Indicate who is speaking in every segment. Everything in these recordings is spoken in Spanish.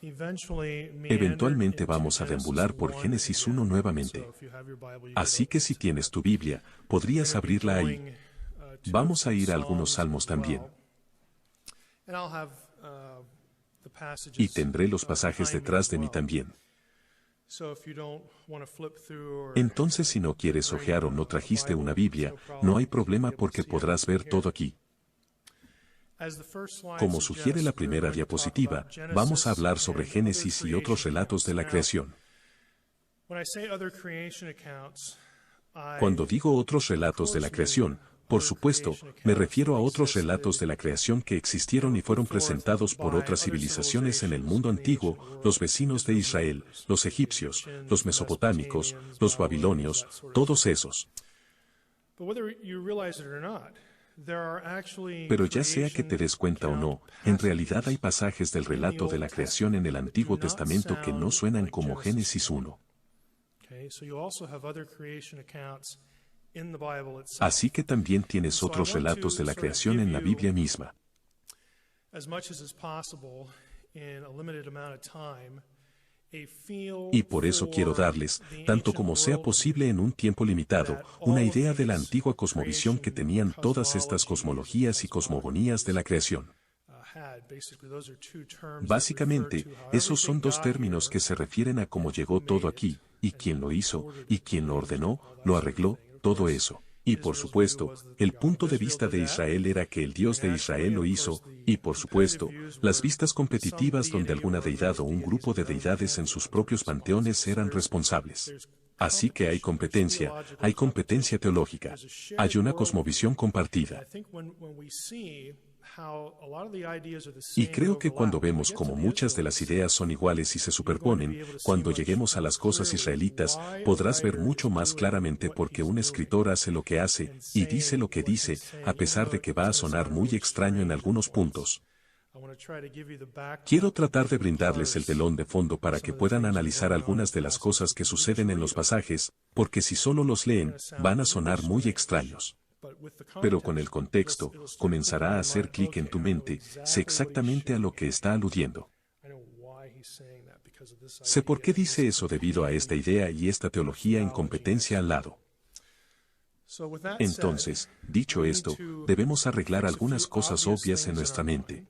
Speaker 1: Eventualmente vamos a deambular por Génesis 1 nuevamente. Así que si tienes tu Biblia, podrías abrirla ahí. Vamos a ir a algunos salmos también. Y tendré los pasajes detrás de mí también. Entonces, si no quieres hojear o no trajiste una Biblia, no hay problema porque podrás ver todo aquí. Como sugiere la primera diapositiva, vamos a hablar sobre Génesis y otros relatos de la creación. Cuando digo otros relatos de la creación, por supuesto, me refiero a otros relatos de la creación que existieron y fueron presentados por otras civilizaciones en el mundo antiguo, los vecinos de Israel, los egipcios, los mesopotámicos, los babilonios, todos esos. Pero ya sea que te des cuenta o no, en realidad hay pasajes del relato de la creación en el Antiguo Testamento que no suenan como Génesis 1. Así que también tienes otros relatos de la creación en la Biblia misma. Y por eso quiero darles, tanto como sea posible en un tiempo limitado, una idea de la antigua cosmovisión que tenían todas estas cosmologías y cosmogonías de la creación. Básicamente, esos son dos términos que se refieren a cómo llegó todo aquí, y quién lo hizo, y quién lo ordenó, lo arregló, todo eso. Y por supuesto, el punto de vista de Israel era que el Dios de Israel lo hizo, y por supuesto, las vistas competitivas donde alguna deidad o un grupo de deidades en sus propios panteones eran responsables. Así que hay competencia teológica. Hay una cosmovisión compartida. Y creo que cuando vemos cómo muchas de las ideas son iguales y se superponen, cuando lleguemos a las cosas israelitas, podrás ver mucho más claramente por qué un escritor hace lo que hace, y dice lo que dice, a pesar de que va a sonar muy extraño en algunos puntos. Quiero tratar de brindarles el telón de fondo para que puedan analizar algunas de las cosas que suceden en los pasajes, porque si solo los leen, van a sonar muy extraños. Pero con el contexto, comenzará a hacer clic en tu mente, sé exactamente a lo que está aludiendo. Sé por qué dice eso debido a esta idea y esta teología en competencia al lado. Entonces, dicho esto, debemos arreglar algunas cosas obvias en nuestra mente.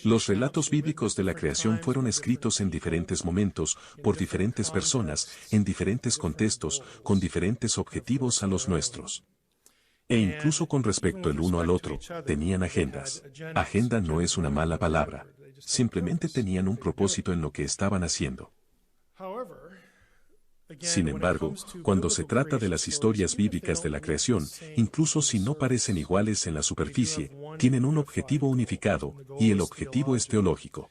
Speaker 1: Los relatos bíblicos de la creación fueron escritos en diferentes momentos, por diferentes personas, en diferentes contextos, con diferentes objetivos a los nuestros. E incluso con respecto el uno al otro, tenían agendas. Agenda no es una mala palabra. Simplemente tenían un propósito en lo que estaban haciendo. Sin embargo, cuando se trata de las historias bíblicas de la creación, incluso si no parecen iguales en la superficie, tienen un objetivo unificado, y el objetivo es teológico.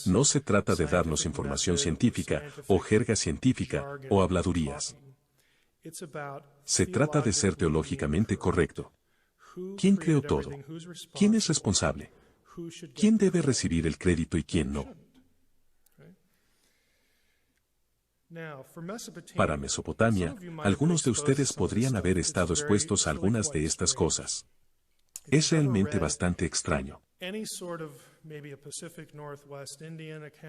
Speaker 1: No se trata de darnos información científica, o jerga científica, o habladurías. Se trata de ser teológicamente correcto. ¿Quién creó todo? ¿Quién es responsable? ¿Quién debe recibir el crédito y quién no? Para Mesopotamia, algunos de ustedes podrían haber estado expuestos a algunas de estas cosas. Es realmente bastante extraño.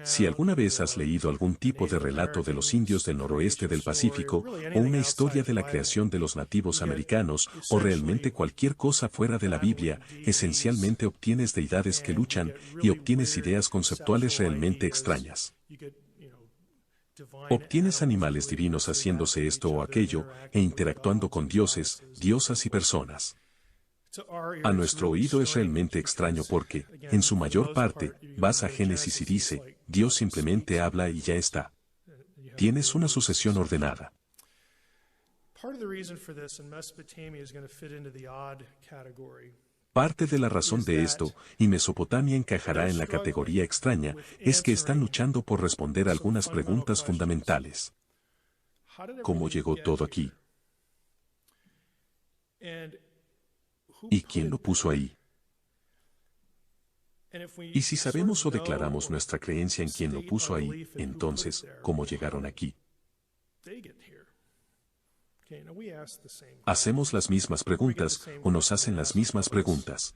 Speaker 1: Si alguna vez has leído algún tipo de relato de los indios del noroeste del Pacífico, o una historia de la creación de los nativos americanos, o realmente cualquier cosa fuera de la Biblia, esencialmente obtienes deidades que luchan, y obtienes ideas conceptuales realmente extrañas. Obtienes animales divinos haciéndose esto o aquello, e interactuando con dioses, diosas y personas. A nuestro oído es realmente extraño porque, en su mayor parte, vas a Génesis y dice, Dios simplemente habla y ya está. Tienes una sucesión ordenada. Parte de la razón de esto, y Mesopotamia encajará en la categoría extraña, es que están luchando por responder algunas preguntas fundamentales. ¿Cómo llegó todo aquí? ¿Y quién lo puso ahí? Y si sabemos o declaramos nuestra creencia en quién lo puso ahí, entonces, ¿cómo llegaron aquí? Hacemos las mismas preguntas o nos hacen las mismas preguntas.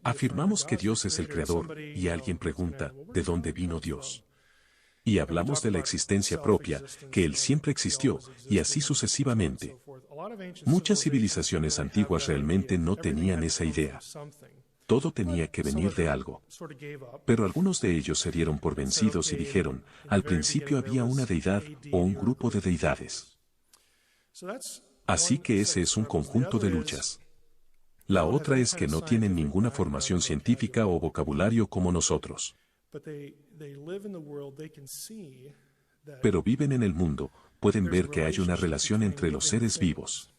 Speaker 1: Afirmamos que Dios es el creador y alguien pregunta, ¿de dónde vino Dios? Y hablamos de la existencia propia, que Él siempre existió, y así sucesivamente. Muchas civilizaciones antiguas realmente no tenían esa idea. Todo tenía que venir de algo. Pero algunos de ellos se dieron por vencidos y dijeron, al principio había una deidad o un grupo de deidades. Así que ese es un conjunto de luchas. La otra es que no tienen ninguna formación científica o vocabulario como nosotros. Pero viven en el mundo, pueden ver que hay una relación entre los seres vivos.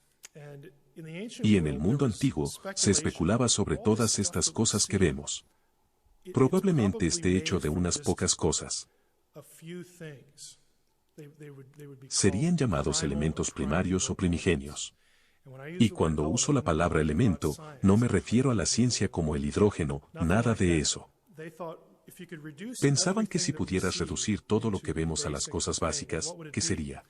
Speaker 1: Y en el mundo antiguo, se especulaba sobre todas estas cosas que vemos. Probablemente esté hecho de unas pocas cosas. Serían llamados elementos primarios o primigenios. Y cuando uso la palabra elemento, no me refiero a la ciencia como el hidrógeno, nada de eso. Pensaban que si pudieras reducir todo lo que vemos a las cosas básicas, ¿qué sería?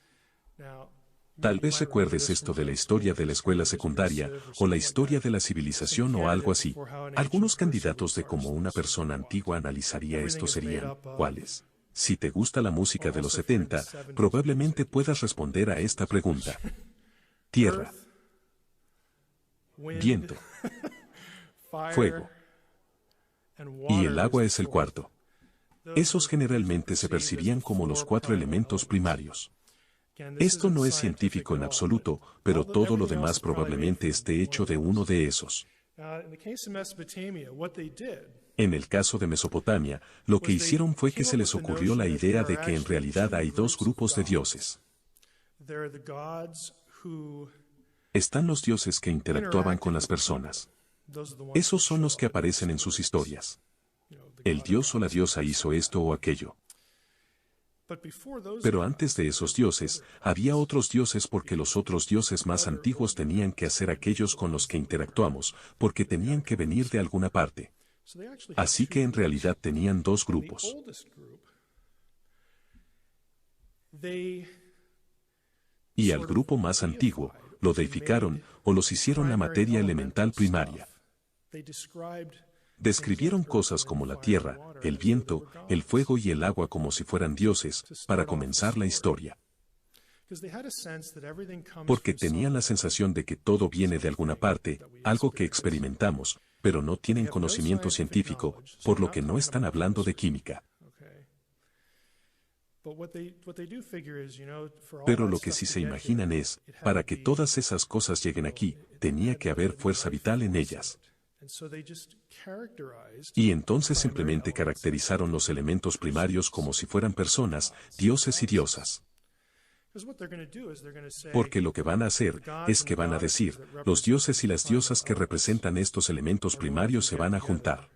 Speaker 1: Tal vez recuerdes esto de la historia de la escuela secundaria, o la historia de la civilización o algo así. Algunos candidatos de cómo una persona antigua analizaría esto serían, ¿cuáles? Si te gusta la música de los 70, probablemente puedas responder a esta pregunta. Tierra, viento, fuego, y el agua es el cuarto. Esos generalmente se percibían como los 4 elementos primarios. Esto no es científico en absoluto, pero todo lo demás probablemente esté hecho de uno de esos. En el caso de Mesopotamia, lo que hicieron fue que se les ocurrió la idea de que en realidad hay 2 grupos de dioses. Están los dioses que interactuaban con las personas. Esos son los que aparecen en sus historias. El dios o la diosa hizo esto o aquello. Pero antes de esos dioses, había otros dioses porque los otros dioses más antiguos tenían que hacer aquellos con los que interactuamos, porque tenían que venir de alguna parte. Así que en realidad tenían 2 grupos. Y al grupo más antiguo, lo deificaron, o los hicieron la materia elemental primaria. Describieron cosas como la tierra, el viento, el fuego y el agua como si fueran dioses, para comenzar la historia. Porque tenían la sensación de que todo viene de alguna parte, algo que experimentamos, pero no tienen conocimiento científico, por lo que no están hablando de química. Pero lo que sí se imaginan es, para que todas esas cosas lleguen aquí, tenía que haber fuerza vital en ellas. Y entonces simplemente caracterizaron los elementos primarios como si fueran personas, dioses y diosas. Porque lo que van a hacer es que van a decir, los dioses y las diosas que representan estos elementos primarios se van a juntar.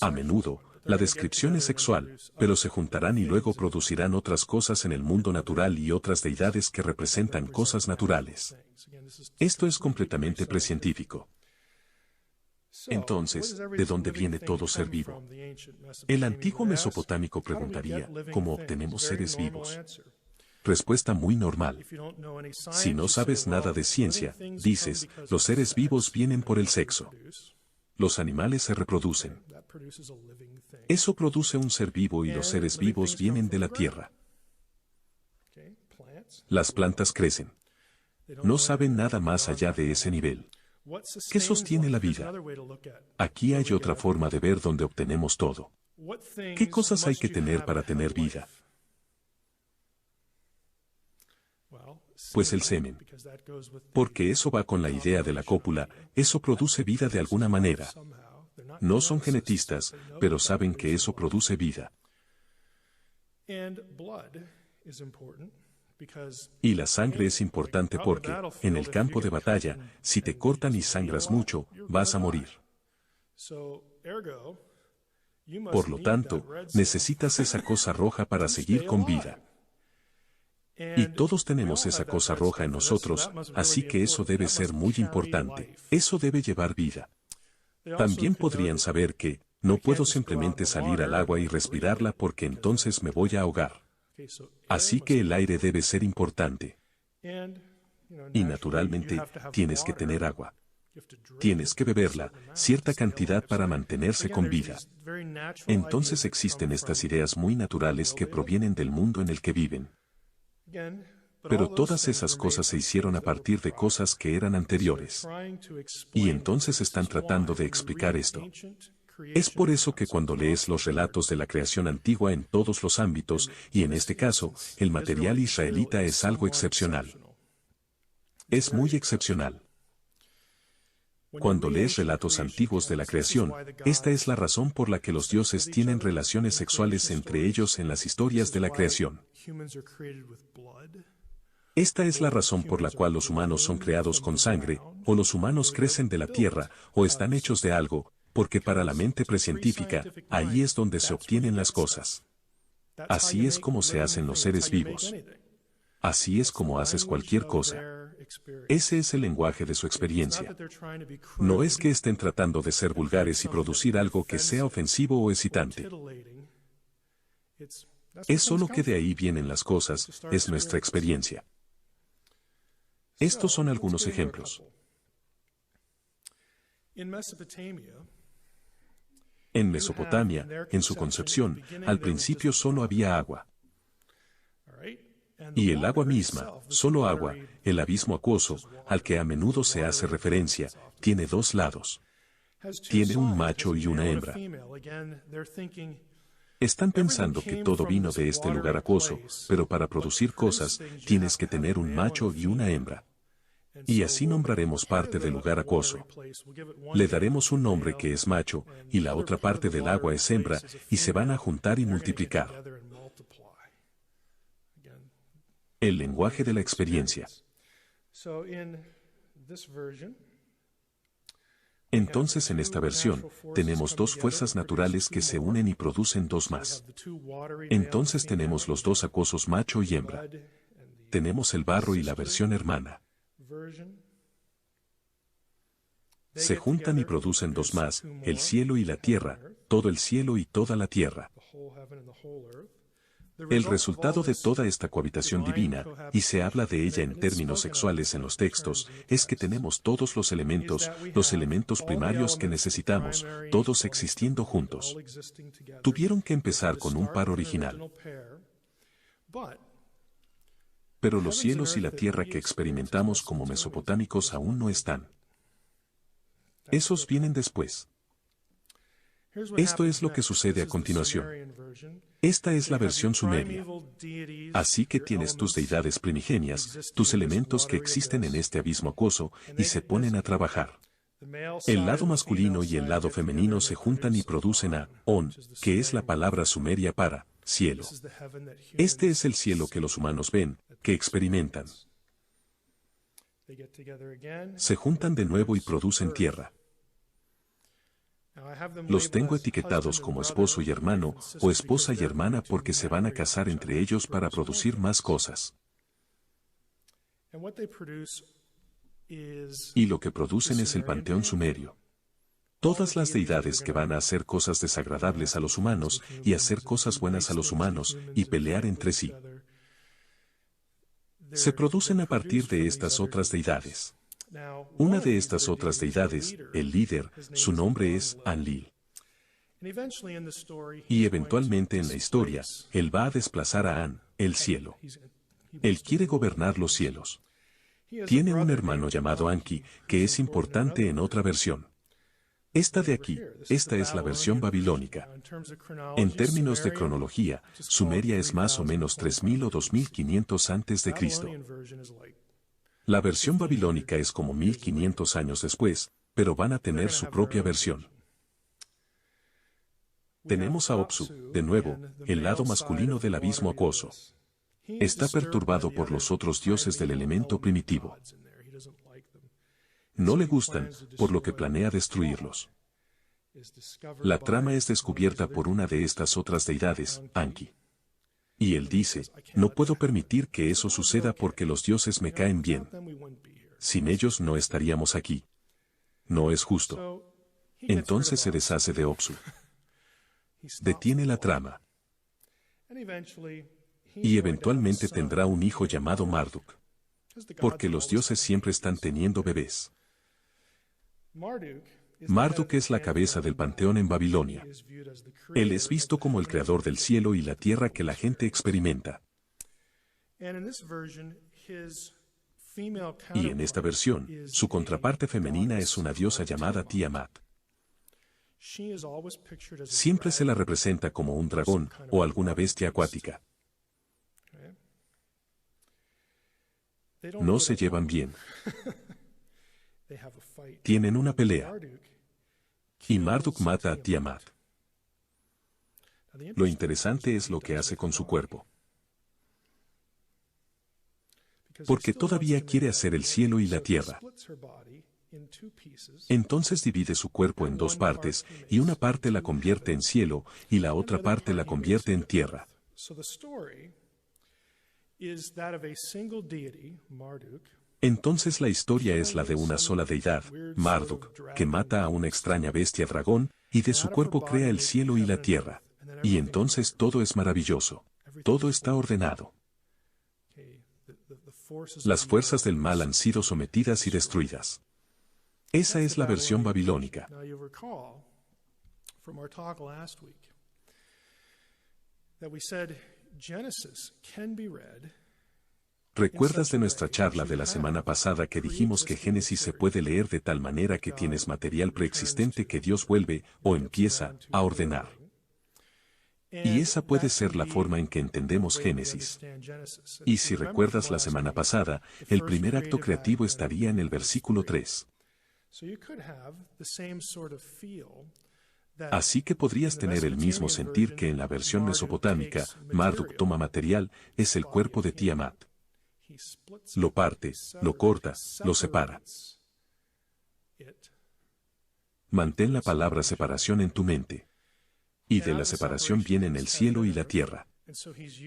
Speaker 1: A menudo, la descripción es sexual, pero se juntarán y luego producirán otras cosas en el mundo natural y otras deidades que representan cosas naturales. Esto es completamente precientífico. Entonces, ¿de dónde viene todo ser vivo? El antiguo mesopotámico preguntaría, ¿cómo obtenemos seres vivos? Respuesta muy normal. Si no sabes nada de ciencia, dices, los seres vivos vienen por el sexo. Los animales se reproducen. Eso produce un ser vivo y los seres vivos vienen de la tierra. Las plantas crecen. No saben nada más allá de ese nivel. ¿Qué sostiene la vida? Aquí hay otra forma de ver dónde obtenemos todo. ¿Qué cosas hay que tener para tener vida? Pues el semen. Porque eso va con la idea de la cópula, eso produce vida de alguna manera. No son genetistas, pero saben que eso produce vida. Y la sangre es importante porque, en el campo de batalla, si te cortan y sangras mucho, vas a morir. Por lo tanto, necesitas esa cosa roja para seguir con vida. Y todos tenemos esa cosa roja en nosotros, así que eso debe ser muy importante. Eso debe llevar vida. También podrían saber que, no puedo simplemente salir al agua y respirarla porque entonces me voy a ahogar. Así que el aire debe ser importante. Y naturalmente, tienes que tener agua. Tienes que beberla, cierta cantidad para mantenerse con vida. Entonces existen estas ideas muy naturales que provienen del mundo en el que viven. Pero todas esas cosas se hicieron a partir de cosas que eran anteriores. Y entonces están tratando de explicar esto. Es por eso que cuando lees los relatos de la creación antigua en todos los ámbitos, y en este caso, el material israelita es algo excepcional. Es muy excepcional. Cuando lees relatos antiguos de la creación, esta es la razón por la que los dioses tienen relaciones sexuales entre ellos en las historias de la creación. Esta es la razón por la cual los humanos son creados con sangre, o los humanos crecen de la tierra, o están hechos de algo, porque para la mente precientífica, ahí es donde se obtienen las cosas. Así es como se hacen los seres vivos. Así es como haces cualquier cosa. Ese es el lenguaje de su experiencia. No es que estén tratando de ser vulgares y producir algo que sea ofensivo o excitante. Es solo que de ahí vienen las cosas, es nuestra experiencia. Estos son algunos ejemplos. En Mesopotamia, en su concepción, al principio solo había agua. Y el agua misma, solo agua, el abismo acuoso, al que a menudo se hace referencia, tiene dos lados. Tiene un macho y una hembra. Están pensando que todo vino de este lugar acuoso, pero para producir cosas, tienes que tener un macho y una hembra. Y así nombraremos parte del lugar acuoso. Le daremos un nombre que es macho, y la otra parte del agua es hembra, y se van a juntar y multiplicar. El lenguaje de la experiencia. Entonces en esta versión, tenemos dos fuerzas naturales que se unen y producen dos más. Entonces tenemos los dos acuosos macho y hembra. Tenemos el barro y la versión hermana. Se juntan y producen dos más, el cielo y la tierra, todo el cielo y toda la tierra. El resultado de toda esta cohabitación divina, y se habla de ella en términos sexuales en los textos, es que tenemos todos los elementos primarios que necesitamos, todos existiendo juntos. Tuvieron que empezar con un par original. Pero los cielos y la tierra que experimentamos como mesopotámicos aún no están. Esos vienen después. Esto es lo que sucede a continuación. Esta es la versión sumeria. Así que tienes tus deidades primigenias, tus elementos que existen en este abismo acuoso, y se ponen a trabajar. El lado masculino y el lado femenino se juntan y producen a On, que es la palabra sumeria para cielo. Este es el cielo que los humanos ven, que experimentan. Se juntan de nuevo y producen tierra. Los tengo etiquetados como esposo y hermano, o esposa y hermana porque se van a casar entre ellos para producir más cosas. Y lo que producen es el panteón sumerio. Todas las deidades que van a hacer cosas desagradables a los humanos, y hacer cosas buenas a los humanos, y pelear entre sí. Se producen a partir de estas otras deidades. Una de estas otras deidades, el líder, su nombre es Anlil. Y eventualmente en la historia, él va a desplazar a An, el cielo. Él quiere gobernar los cielos. Tiene un hermano llamado Anki, que es importante en otra versión. Esta de aquí, esta es la versión babilónica. En términos de cronología, Sumeria es más o menos 3000 o 2500 antes de Cristo. La versión babilónica es como 1500 años después, pero van a tener su propia versión. Tenemos a Opsu, de nuevo, el lado masculino del abismo acuoso. Está perturbado por los otros dioses del elemento primitivo. No le gustan, por lo que planea destruirlos. La trama es descubierta por una de estas otras deidades, Anki. Y él dice, no puedo permitir que eso suceda porque los dioses me caen bien. Sin ellos no estaríamos aquí. No es justo. Entonces se deshace de Opsu. Detiene la trama. Y eventualmente tendrá un hijo llamado Marduk. Porque los dioses siempre están teniendo bebés. Marduk es la cabeza del panteón en Babilonia. Él es visto como el creador del cielo y la tierra que la gente experimenta. Y en esta versión, su contraparte femenina es una diosa llamada Tiamat. Siempre se la representa como un dragón o alguna bestia acuática. No se llevan bien. Tienen una pelea. Y Marduk mata a Tiamat. Lo interesante es lo que hace con su cuerpo. Porque todavía quiere hacer el cielo y la tierra. Entonces divide su cuerpo en dos partes, y una parte la convierte en cielo, y la otra parte la convierte en tierra. Entonces la historia es la de una sola deidad, Marduk, que mata a una extraña bestia dragón, y de su cuerpo crea el cielo y la tierra. Y entonces todo es maravilloso. Todo está ordenado. Las fuerzas del mal han sido sometidas y destruidas. Esa es la versión babilónica. ¿Recuerdas de nuestra charla de la semana pasada que dijimos que Génesis se puede leer de tal manera que tienes material preexistente que Dios vuelve o empieza a ordenar? Y esa puede ser la forma en que entendemos Génesis. Y si recuerdas la semana pasada, el primer acto creativo estaría en el versículo 3. Así que podrías tener el mismo sentir que en la versión mesopotámica, Marduk toma material, es el cuerpo de Tiamat. Lo parte, lo corta, lo separa. Mantén la palabra separación en tu mente. Y de la separación vienen el cielo y la tierra.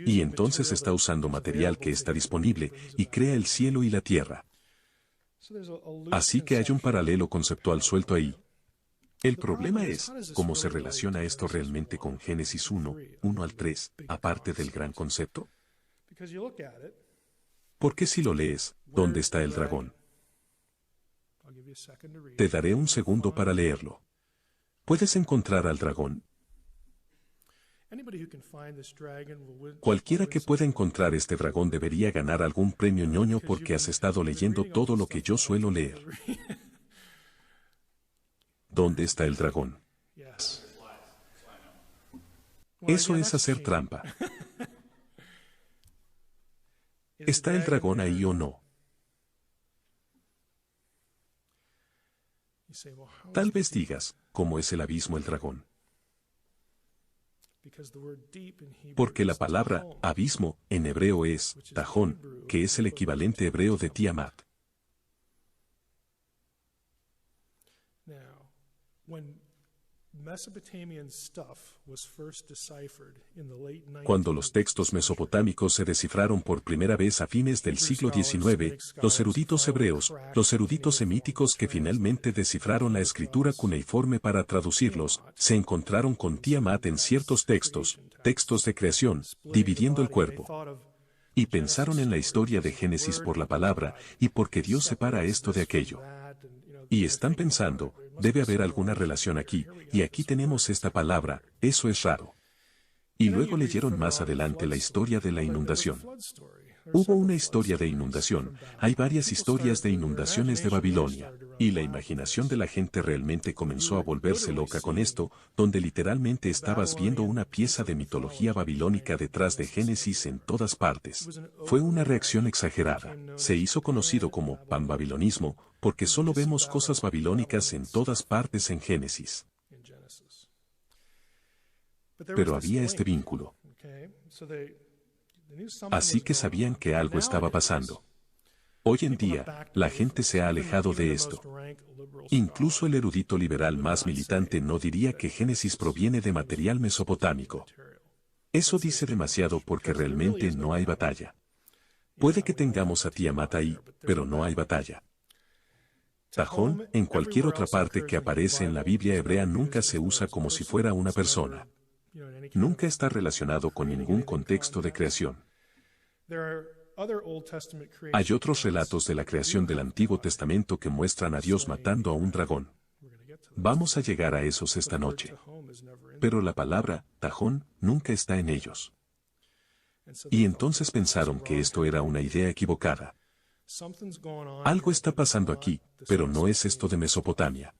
Speaker 1: Y entonces está usando material que está disponible y crea el cielo y la tierra. Así que hay un paralelo conceptual suelto ahí. El problema es, ¿cómo se relaciona esto realmente con Génesis 1, 1 al 3, aparte del gran concepto? Porque si lo lees, ¿dónde está el dragón? Te daré un segundo para leerlo. ¿Puedes encontrar al dragón? Cualquiera que pueda encontrar este dragón debería ganar algún premio ñoño porque has estado leyendo todo lo que yo suelo leer. ¿Dónde está el dragón? Eso es hacer trampa. ¿Está el dragón ahí o no? Tal vez digas, ¿cómo es el abismo el dragón? Porque la palabra abismo en hebreo es tajón, que es el equivalente hebreo de Tiamat. Cuando los textos mesopotámicos se descifraron por primera vez a fines del siglo XIX, los eruditos hebreos, los eruditos semíticos que finalmente descifraron la escritura cuneiforme para traducirlos, se encontraron con Tiamat en ciertos textos, textos de creación, dividiendo el cuerpo. Y pensaron en la historia de Génesis por la palabra, y porque Dios separa esto de aquello. Y están pensando, debe haber alguna relación aquí, y aquí tenemos esta palabra, eso es raro. Y luego leyeron más adelante la historia de la inundación. Hubo una historia de inundación, hay varias historias de inundaciones de Babilonia, y la imaginación de la gente realmente comenzó a volverse loca con esto, donde literalmente estabas viendo una pieza de mitología babilónica detrás de Génesis en todas partes. Fue una reacción exagerada, se hizo conocido como panbabilonismo, porque solo vemos cosas babilónicas en todas partes en Génesis. Pero había este vínculo. Así que sabían que algo estaba pasando. Hoy en día, la gente se ha alejado de esto. Incluso el erudito liberal más militante no diría que Génesis proviene de material mesopotámico. Eso dice demasiado porque realmente no hay batalla. Puede que tengamos a Tiamat ahí, pero no hay batalla. Tajón, en cualquier otra parte que aparece en la Biblia hebrea nunca se usa como si fuera una persona. Nunca está relacionado con ningún contexto de creación. Hay otros relatos de la creación del Antiguo Testamento que muestran a Dios matando a un dragón. Vamos a llegar a esos esta noche. Pero la palabra tajón nunca está en ellos. Y entonces pensaron que esto era una idea equivocada. Algo está pasando aquí, pero no es esto de Mesopotamia.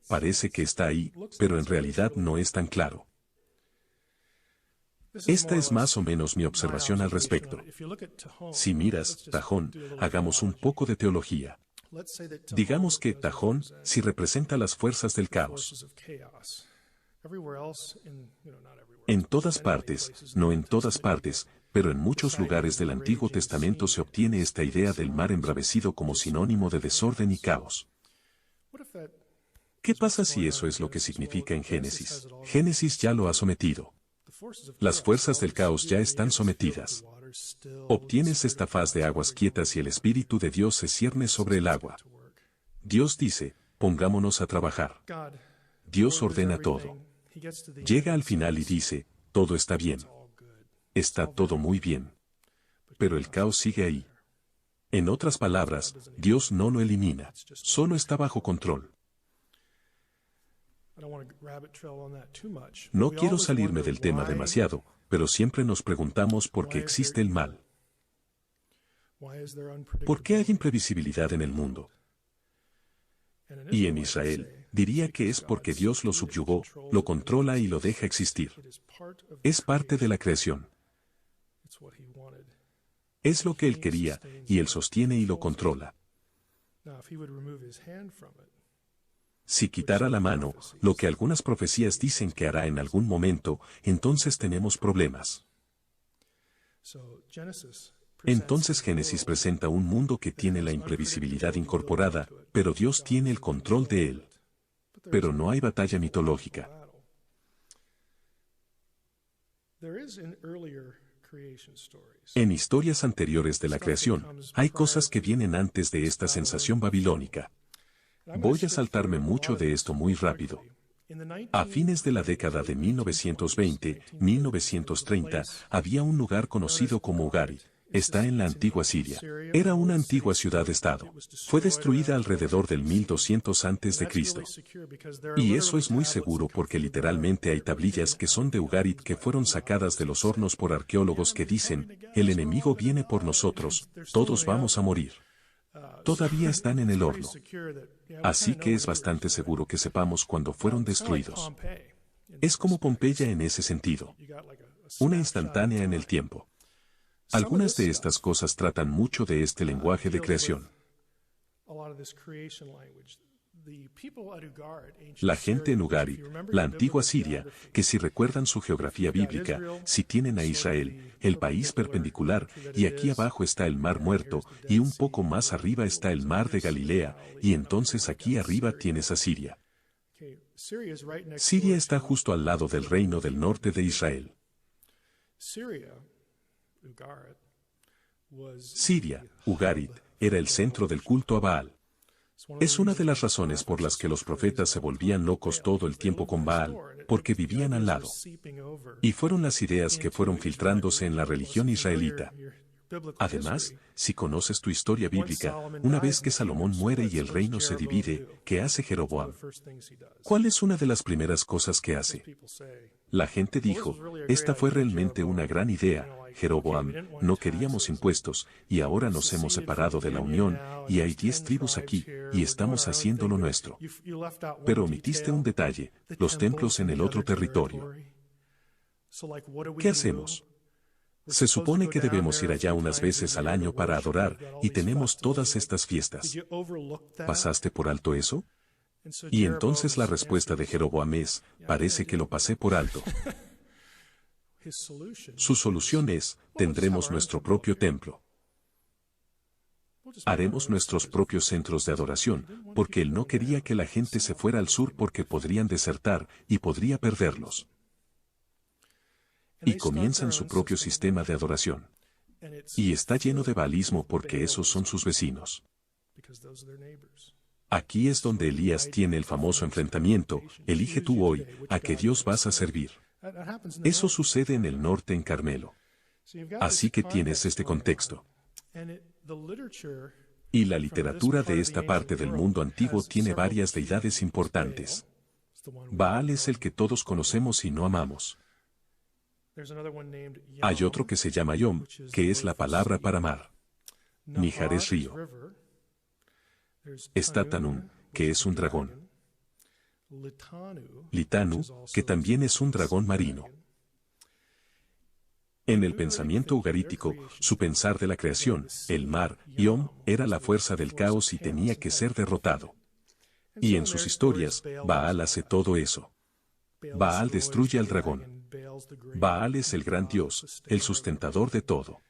Speaker 1: Parece que está ahí, pero en realidad no es tan claro. Esta es más o menos mi observación al respecto. Si miras Tajón, hagamos un poco de teología. Digamos que Tajón sí representa las fuerzas del caos. En todas partes, no en todas partes, pero en muchos lugares del Antiguo Testamento se obtiene esta idea del mar embravecido como sinónimo de desorden y caos. ¿Qué pasa si eso es lo que significa en Génesis? Génesis ya lo ha sometido. Las fuerzas del caos ya están sometidas. Obtienes esta faz de aguas quietas y el Espíritu de Dios se cierne sobre el agua. Dios dice, pongámonos a trabajar. Dios ordena todo. Llega al final y dice, todo está bien. Está todo muy bien. Pero el caos sigue ahí. En otras palabras, Dios no lo elimina, solo está bajo control. No quiero salirme del tema demasiado, pero siempre nos preguntamos por qué existe el mal. ¿Por qué hay imprevisibilidad en el mundo? Y en Israel, diría que es porque Dios lo subyugó, lo controla y lo deja existir. Es parte de la creación. Es lo que Él quería, y Él sostiene y lo controla. Si quitara la mano, lo que algunas profecías dicen que hará en algún momento, entonces tenemos problemas. Entonces Génesis presenta un mundo que tiene la imprevisibilidad incorporada, pero Dios tiene el control de él. Pero no hay batalla mitológica. En historias anteriores de la creación, hay cosas que vienen antes de esta sensación babilónica. Voy a saltarme mucho de esto muy rápido. A fines de la década de 1920-1930, había un lugar conocido como Ugarit. Está en la antigua Siria. Era una antigua ciudad-estado. Fue destruida alrededor del 1200 a.C. Y eso es muy seguro porque literalmente hay tablillas que son de Ugarit que fueron sacadas de los hornos por arqueólogos que dicen, el enemigo viene por nosotros, todos vamos a morir. Todavía están en el horno. Así que es bastante seguro que sepamos cuándo fueron destruidos. Es como Pompeya en ese sentido. Una instantánea en el tiempo. Algunas de estas cosas tratan mucho de este lenguaje de creación. La gente en Ugarit, la antigua Siria, que si recuerdan su geografía bíblica, si tienen a Israel, el país perpendicular, y aquí abajo está el Mar Muerto, y un poco más arriba está el Mar de Galilea, y entonces aquí arriba tienes a Siria. Siria está justo al lado del reino del norte de Israel. Siria, Ugarit, era el centro del culto a Baal. Es una de las razones por las que los profetas se volvían locos todo el tiempo con Baal, porque vivían al lado. Y fueron las ideas que fueron filtrándose en la religión israelita. Además, si conoces tu historia bíblica, una vez que Salomón muere y el reino se divide, ¿qué hace Jeroboam? ¿Cuál es una de las primeras cosas que hace? La gente dijo, esta fue realmente una gran idea, Jeroboam, no queríamos impuestos, y ahora nos hemos separado de la unión, y hay 10 tribus aquí, y estamos haciendo lo nuestro. Pero omitiste un detalle, los templos en el otro territorio. ¿Qué hacemos? Se supone que debemos ir allá unas veces al año para adorar, y tenemos todas estas fiestas. ¿Pasaste por alto eso? Y entonces la respuesta de Jeroboam es, parece que lo pasé por alto. Su solución es, tendremos nuestro propio templo. Haremos nuestros propios centros de adoración, porque él no quería que la gente se fuera al sur porque podrían desertar, y podría perderlos. Y comienzan su propio sistema de adoración. Y está lleno de baalismo porque esos son sus vecinos. Aquí es donde Elías tiene el famoso enfrentamiento, elige tú hoy, a qué Dios vas a servir. Eso sucede en el norte en Carmelo. Así que tienes este contexto. Y la literatura de esta parte del mundo antiguo tiene varias deidades importantes. Baal es el que todos conocemos y no amamos. Hay otro que se llama Yom, que es la palabra para mar. Nihar es río. Está Tanum, que es un dragón. Litanu, que también es un dragón marino. En el pensamiento ugarítico, su pensar de la creación, el mar, Yom, era la fuerza del caos y tenía que ser derrotado. Y en sus historias, Baal hace todo eso. Baal destruye al dragón. Baal es el gran dios, el sustentador de todo.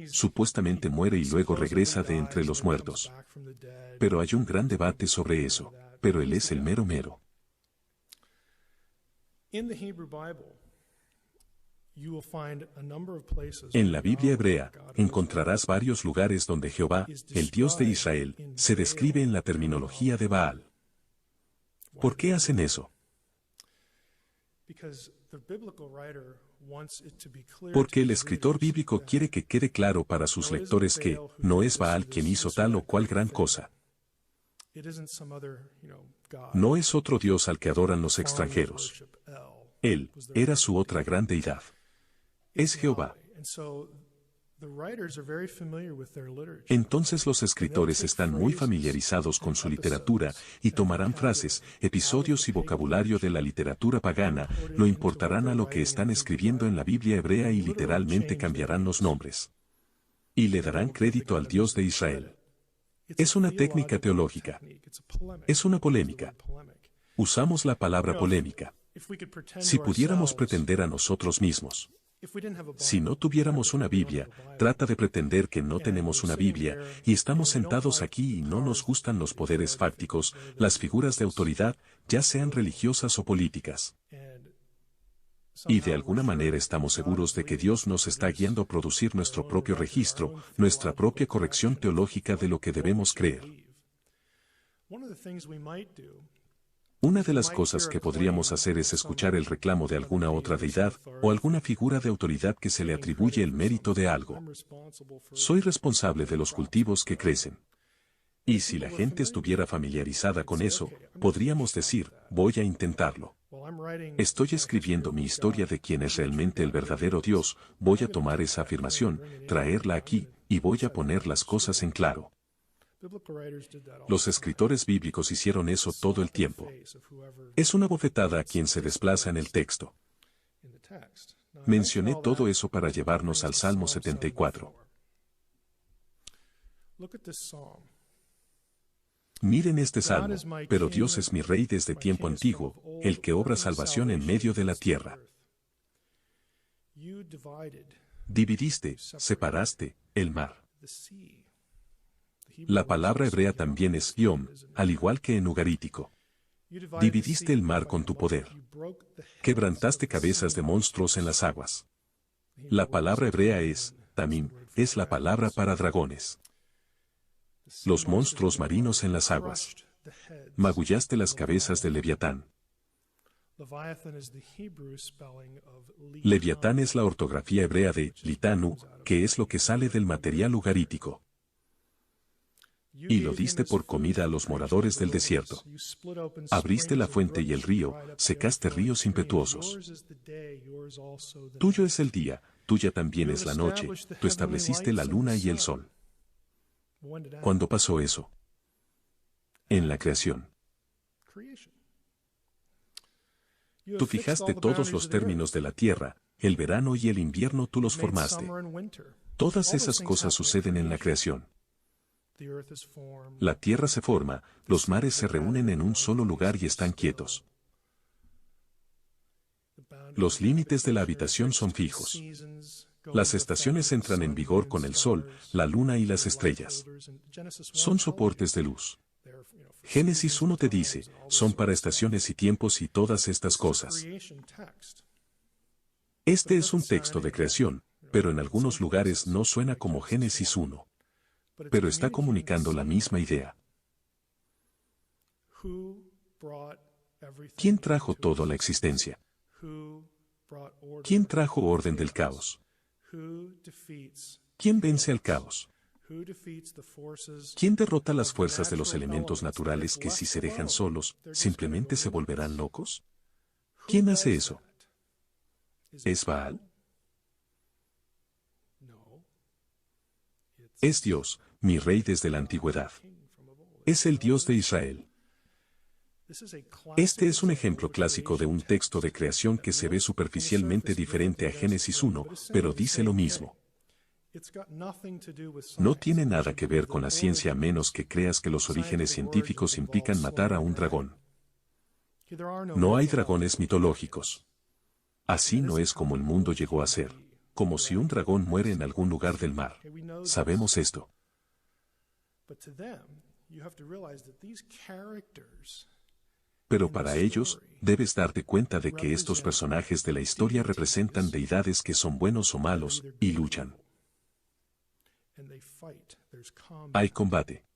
Speaker 1: Supuestamente muere y luego regresa de entre los muertos. Pero hay un gran debate sobre eso. Pero él es el mero mero. En la Biblia hebrea, encontrarás varios lugares donde Jehová, el Dios de Israel, se describe en la terminología de Baal. ¿Por qué hacen eso? Porque el escritor bíblico quiere que quede claro para sus lectores que no es Baal quien hizo tal o cual gran cosa. No es otro Dios al que adoran los extranjeros. Él era su otra gran deidad. Es Jehová. Entonces los escritores están muy familiarizados con su literatura y tomarán frases, episodios y vocabulario de la literatura pagana, lo importarán a lo que están escribiendo en la Biblia hebrea y literalmente cambiarán los nombres. Y le darán crédito al Dios de Israel. Es una técnica teológica. Es una polémica. Usamos la palabra polémica. Si pudiéramos pretender a nosotros mismos. Si no tuviéramos una Biblia, trata de pretender que no tenemos una Biblia, y estamos sentados aquí y no nos gustan los poderes fácticos, las figuras de autoridad, ya sean religiosas o políticas. Y de alguna manera estamos seguros de que Dios nos está guiando a producir nuestro propio registro, nuestra propia corrección teológica de lo que debemos creer. Una de las cosas que podríamos hacer es escuchar el reclamo de alguna otra deidad o alguna figura de autoridad que se le atribuye el mérito de algo. Soy responsable de los cultivos que crecen. Y si la gente estuviera familiarizada con eso, podríamos decir, voy a intentarlo. Estoy escribiendo mi historia de quién es realmente el verdadero Dios, voy a tomar esa afirmación, traerla aquí, y voy a poner las cosas en claro. Los escritores bíblicos hicieron eso todo el tiempo. Es una bofetada a quien se desplaza en el texto. Mencioné todo eso para llevarnos al Salmo 74. Miren este salmo, pero Dios es mi rey desde tiempo antiguo, el que obra salvación en medio de la tierra. Dividiste, separaste, el mar. La palabra hebrea también es yom, al igual que en ugarítico. Dividiste el mar con tu poder. Quebrantaste cabezas de monstruos en las aguas. La palabra hebrea es, tamim, es la palabra para dragones. Los monstruos marinos en las aguas. Magullaste las cabezas de Leviatán. Leviatán es la ortografía hebrea de litanu, que es lo que sale del material ugarítico. Y lo diste por comida a los moradores del desierto. Abriste la fuente y el río, secaste ríos impetuosos. Tuyo es el día, tuya también es la noche, tú estableciste la luna y el sol. ¿Cuándo pasó eso? En la creación. Tú fijaste todos los términos de la tierra, el verano y el invierno tú los formaste. Todas esas cosas suceden en la creación. La tierra se forma, los mares se reúnen en un solo lugar y están quietos. Los límites de la habitación son fijos. Las estaciones entran en vigor con el sol, la luna y las estrellas. Son soportes de luz. Génesis 1 te dice, son para estaciones y tiempos y todas estas cosas. Este es un texto de creación, pero en algunos lugares no suena como Génesis 1. Pero está comunicando la misma idea. ¿Quién trajo todo a la existencia? ¿Quién trajo orden del caos? ¿Quién vence al caos? ¿Quién derrota las fuerzas de los elementos naturales que si se dejan solos, simplemente se volverán locos? ¿Quién hace eso? ¿Es Baal? Es Dios, mi rey desde la antigüedad. Es el Dios de Israel. Este es un ejemplo clásico de un texto de creación que se ve superficialmente diferente a Génesis 1, pero dice lo mismo. No tiene nada que ver con la ciencia a menos que creas que los orígenes científicos implican matar a un dragón. No hay dragones mitológicos. Así no es como el mundo llegó a ser, como si un dragón muere en algún lugar del mar. Sabemos esto. Pero para ellos, debes darte cuenta de que estos personajes de la historia representan deidades que son buenos o malos, y luchan. Hay combate.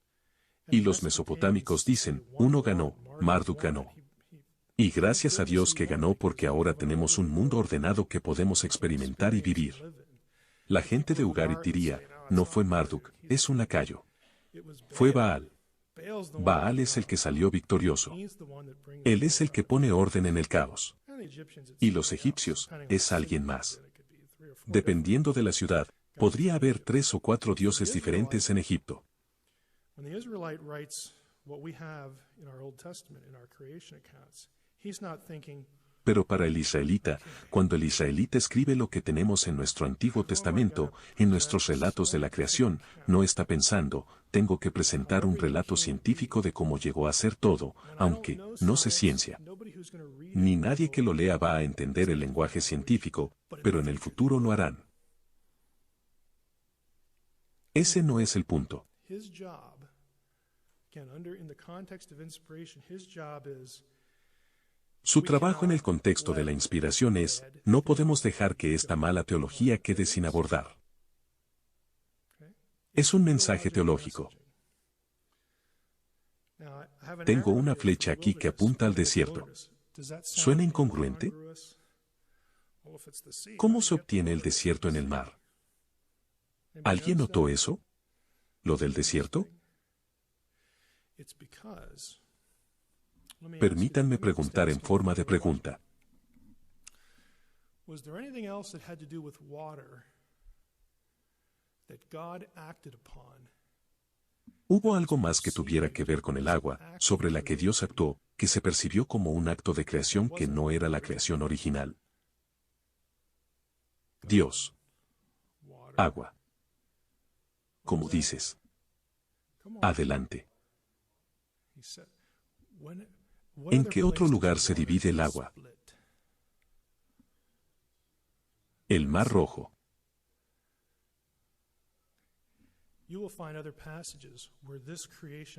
Speaker 1: Y los mesopotámicos dicen, uno ganó, Marduk ganó. Y gracias a Dios que ganó porque ahora tenemos un mundo ordenado que podemos experimentar y vivir. La gente de Ugarit diría, no fue Marduk, es un lacayo. Fue Baal. Baal es el que salió victorioso. Él es el que pone orden en el caos. Y los egipcios, es alguien más. Dependiendo de la ciudad, podría haber 3 o 4 dioses diferentes en Egipto. Pero para el israelita, cuando el israelita escribe lo que tenemos en nuestro Antiguo Testamento, en nuestros relatos de la creación, no está pensando, tengo que presentar un relato científico de cómo llegó a ser todo, aunque no sé ciencia. Ni nadie que lo lea va a entender el lenguaje científico, pero en el futuro lo harán. Ese no es el punto. Su trabajo en el contexto de la inspiración es, no podemos dejar que esta mala teología quede sin abordar. Es un mensaje teológico. Tengo una flecha aquí que apunta al desierto. ¿Suena incongruente? ¿Cómo se obtiene el desierto en el mar? ¿Alguien notó eso? ¿Lo del desierto? Permítanme preguntar en forma de pregunta. ¿Hubo algo más que tuviera que ver con el agua, sobre la que Dios actuó, que se percibió como un acto de creación que no era la creación original? Dios. Agua. Como dices. Adelante. ¿En qué otro lugar se divide el agua? El Mar Rojo.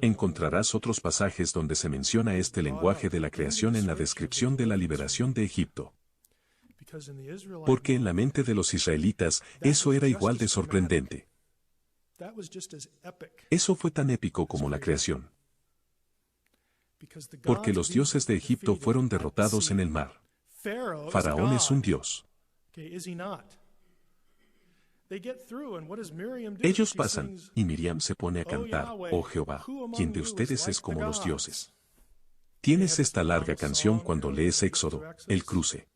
Speaker 1: Encontrarás otros pasajes donde se menciona este lenguaje de la creación en la descripción de la liberación de Egipto. Porque en la mente de los israelitas, eso era igual de sorprendente. Eso fue tan épico como la creación. Porque los dioses de Egipto fueron derrotados en el mar. Faraón es un dios. Ellos pasan, y Miriam se pone a cantar, oh Jehová, ¿quién de ustedes es como los dioses? Tienes esta larga canción cuando lees Éxodo, el cruce.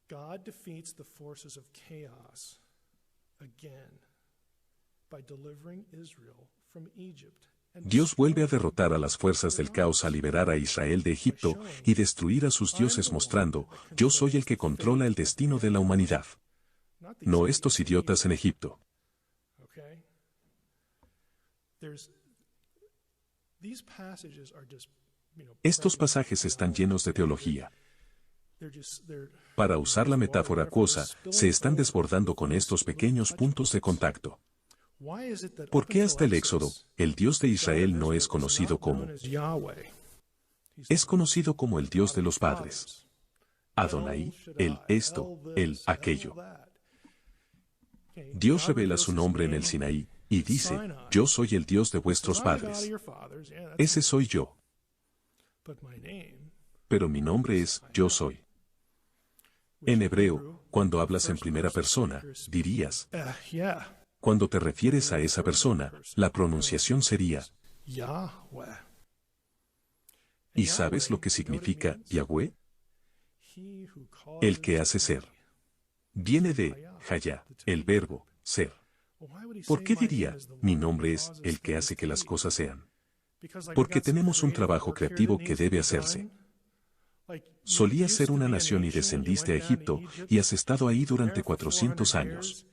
Speaker 1: God defeats the forces of chaos again by delivering Israel from Egypt. Dios vuelve a derrotar a las fuerzas del caos al liberar a Israel de Egipto y destruir a sus dioses mostrando, yo soy el que controla el destino de la humanidad. No estos idiotas en Egipto. Estos pasajes están llenos de teología. Para usar la metáfora acuosa, se están desbordando con estos pequeños puntos de contacto. ¿Por qué hasta el Éxodo, el Dios de Israel no es conocido como? Es conocido como el Dios de los padres. Adonai, el esto, el aquello. Dios revela su nombre en el Sinaí, y dice, yo soy el Dios de vuestros padres. Ese soy yo. pero mi nombre es Yo soy. En hebreo, cuando hablas en primera persona, dirías, cuando te refieres a esa persona, la pronunciación sería, ¿y sabes lo que significa Yahweh? El que hace ser. Viene de Hayá, el verbo ser. ¿Por qué diría, mi nombre es el que hace que las cosas sean? Porque tenemos un trabajo creativo que debe hacerse. Solías ser una nación y descendiste a Egipto, y has estado ahí durante 400 años.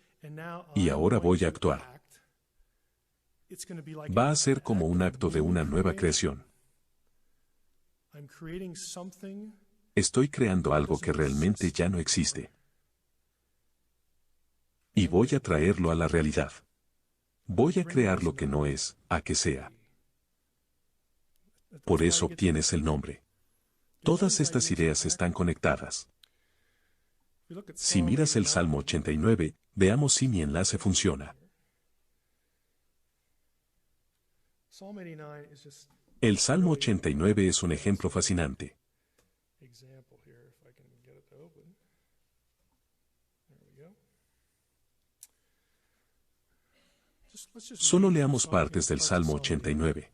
Speaker 1: Y ahora voy a actuar. Va a ser como un acto de una nueva creación. Estoy creando algo que realmente ya no existe. Y voy a traerlo a la realidad. Voy a crear lo que no es, a que sea. Por eso obtienes el nombre. Todas estas ideas están conectadas. Si miras el Salmo 89, veamos si mi enlace funciona. El Salmo 89 es un ejemplo fascinante. Solo leamos partes del Salmo 89.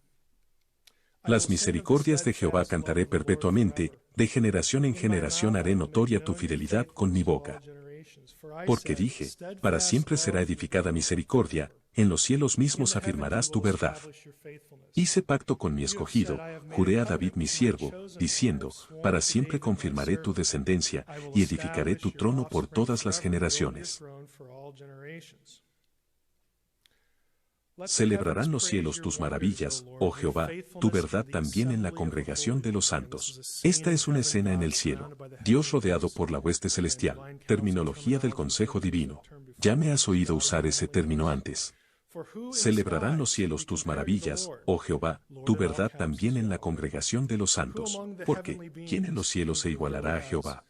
Speaker 1: Las misericordias de Jehová cantaré perpetuamente, de generación en generación haré notoria tu fidelidad con mi boca. Porque dije, para siempre será edificada misericordia, en los cielos mismos afirmarás tu verdad. Hice pacto con mi escogido, juré a David mi siervo, diciendo, para siempre confirmaré tu descendencia, y edificaré tu trono por todas las generaciones. Celebrarán los cielos tus maravillas, oh Jehová, tu verdad también en la congregación de los santos. Esta es una escena en el cielo. Dios rodeado por la hueste celestial. Terminología del consejo divino. Ya me has oído usar ese término antes. Celebrarán los cielos tus maravillas, oh Jehová, tu verdad también en la congregación de los santos. Porque, ¿quién en los cielos se igualará a Jehová?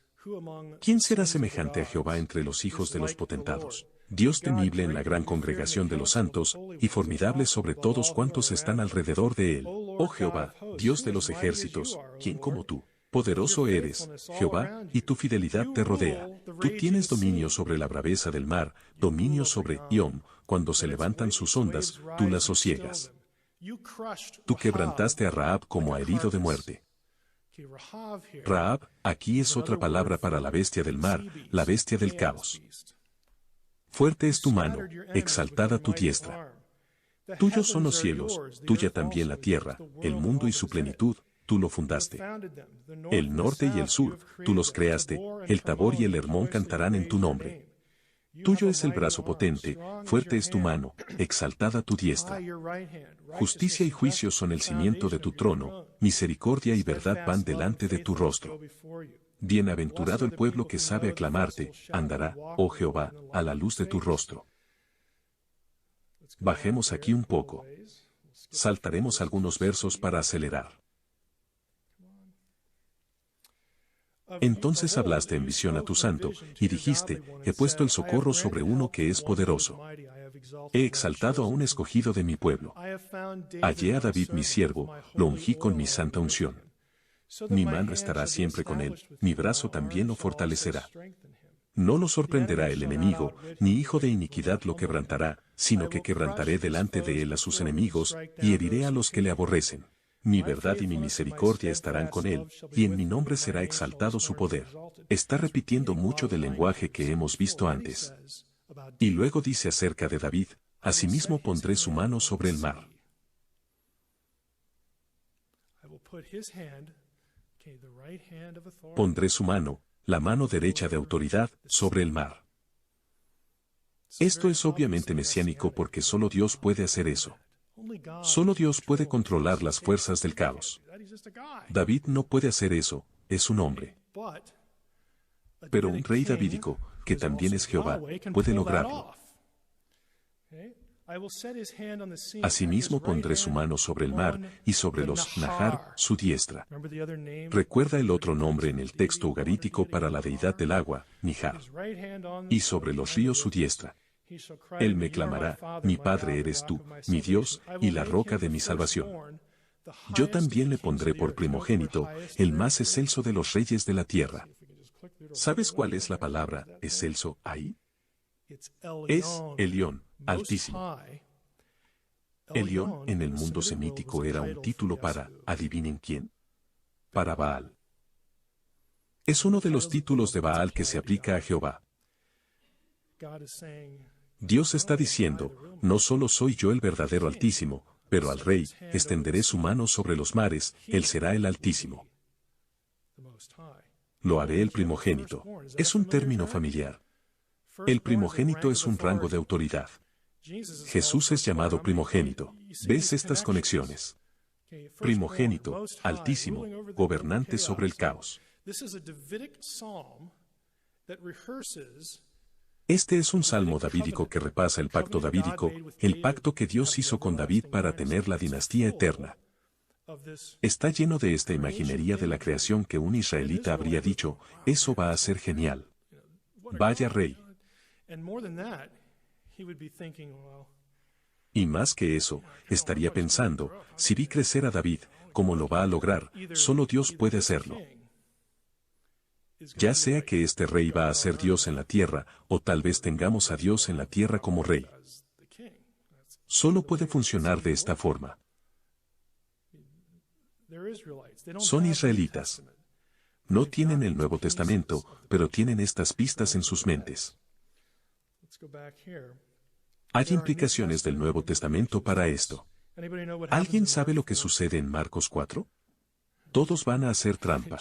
Speaker 1: ¿Quién será semejante a Jehová entre los hijos de los potentados? Dios temible en la gran congregación de los santos, y formidable sobre todos cuantos están alrededor de él. Oh Jehová, Dios de los ejércitos, ¿quién como tú? Poderoso eres, Jehová, y tu fidelidad te rodea. Tú tienes dominio sobre la braveza del mar, dominio sobre Iom, cuando se levantan sus ondas, tú las sosiegas. Tú quebrantaste a Rahab como a herido de muerte. Rahab, aquí es otra palabra para la bestia del mar, la bestia del caos. Fuerte es tu mano, exaltada tu diestra. Tuyos son los cielos, tuya también la tierra, el mundo y su plenitud, tú lo fundaste. El norte y el sur, tú los creaste, el Tabor y el Hermón cantarán en tu nombre. Tuyo es el brazo potente, fuerte es tu mano, exaltada tu diestra. Justicia y juicio son el cimiento de tu trono, misericordia y verdad van delante de tu rostro. Bienaventurado el pueblo que sabe aclamarte, andará, oh Jehová, a la luz de tu rostro. Bajemos aquí un poco. Saltaremos algunos versos para acelerar. Entonces hablaste en visión a tu santo, y dijiste, he puesto el socorro sobre uno que es poderoso. He exaltado a un escogido de mi pueblo. Hallé a David mi siervo, lo ungí con mi santa unción. Mi mano estará siempre con él, mi brazo también lo fortalecerá. No lo sorprenderá el enemigo, ni hijo de iniquidad lo quebrantará, sino que quebrantaré delante de él a sus enemigos, y heriré a los que le aborrecen. Mi verdad y mi misericordia estarán con él, y en mi nombre será exaltado su poder. Está repitiendo mucho del lenguaje que hemos visto antes. Y luego dice acerca de David, asimismo pondré su mano sobre el mar. Pondré su mano, la mano derecha de autoridad, sobre el mar. Esto es obviamente mesiánico porque solo Dios puede hacer eso. Solo Dios puede controlar las fuerzas del caos. David no puede hacer eso, es un hombre. Pero un rey davídico, que también es Jehová, puede lograrlo. Asimismo pondré su mano sobre el mar, y sobre los Nahar, su diestra. Recuerda el otro nombre en el texto ugarítico para la deidad del agua, Nihar. Y sobre los ríos su diestra. Él me clamará, mi Padre eres tú, mi Dios, y la roca de mi salvación. Yo también le pondré por primogénito, el más excelso de los reyes de la tierra. ¿Sabes cuál es la palabra excelso ahí? Es Elión, altísimo. Elión en el mundo semítico era un título para, ¿adivinen quién? Para Baal. Es uno de los títulos de Baal que se aplica a Jehová. Dios está diciendo, no solo soy yo el verdadero Altísimo, pero al Rey, extenderé su mano sobre los mares, él será el Altísimo. Lo haré el primogénito. Es un término familiar. El primogénito es un rango de autoridad. Jesús es llamado primogénito. ¿Ves estas conexiones? Primogénito, altísimo, gobernante sobre el caos. Este es un salmo davídico que repasa el pacto davídico, el pacto que Dios hizo con David para tener la dinastía eterna. Está lleno de esta imaginería de la creación que un israelita habría dicho, eso va a ser genial. Vaya rey. Y más que eso, estaría pensando, si vi crecer a David, ¿cómo lo va a lograr? Solo Dios puede hacerlo. Ya sea que este rey va a ser Dios en la tierra, o tal vez tengamos a Dios en la tierra como rey. Solo puede funcionar de esta forma. Son israelitas. No tienen el Nuevo Testamento, pero tienen estas pistas en sus mentes. Hay implicaciones del Nuevo Testamento para esto. ¿Alguien sabe lo que sucede en Marcos 4? Todos van a hacer trampa.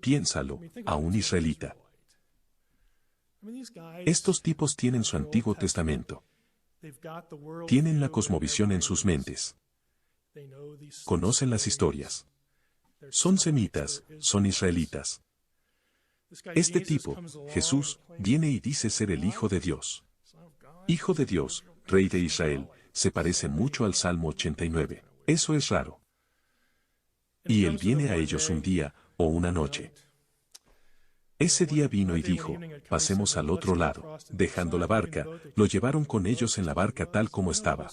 Speaker 1: Piénsalo, a un israelita. Estos tipos tienen su Antiguo Testamento. Tienen la cosmovisión en sus mentes. Conocen las historias. Son semitas, son israelitas. Este tipo, Jesús, viene y dice ser el Hijo de Dios. Hijo de Dios, Rey de Israel, se parece mucho al Salmo 89. Eso es raro. Y él viene a ellos un día, o una noche. Ese día vino y dijo, pasemos al otro lado. Dejando la barca, lo llevaron con ellos en la barca tal como estaba.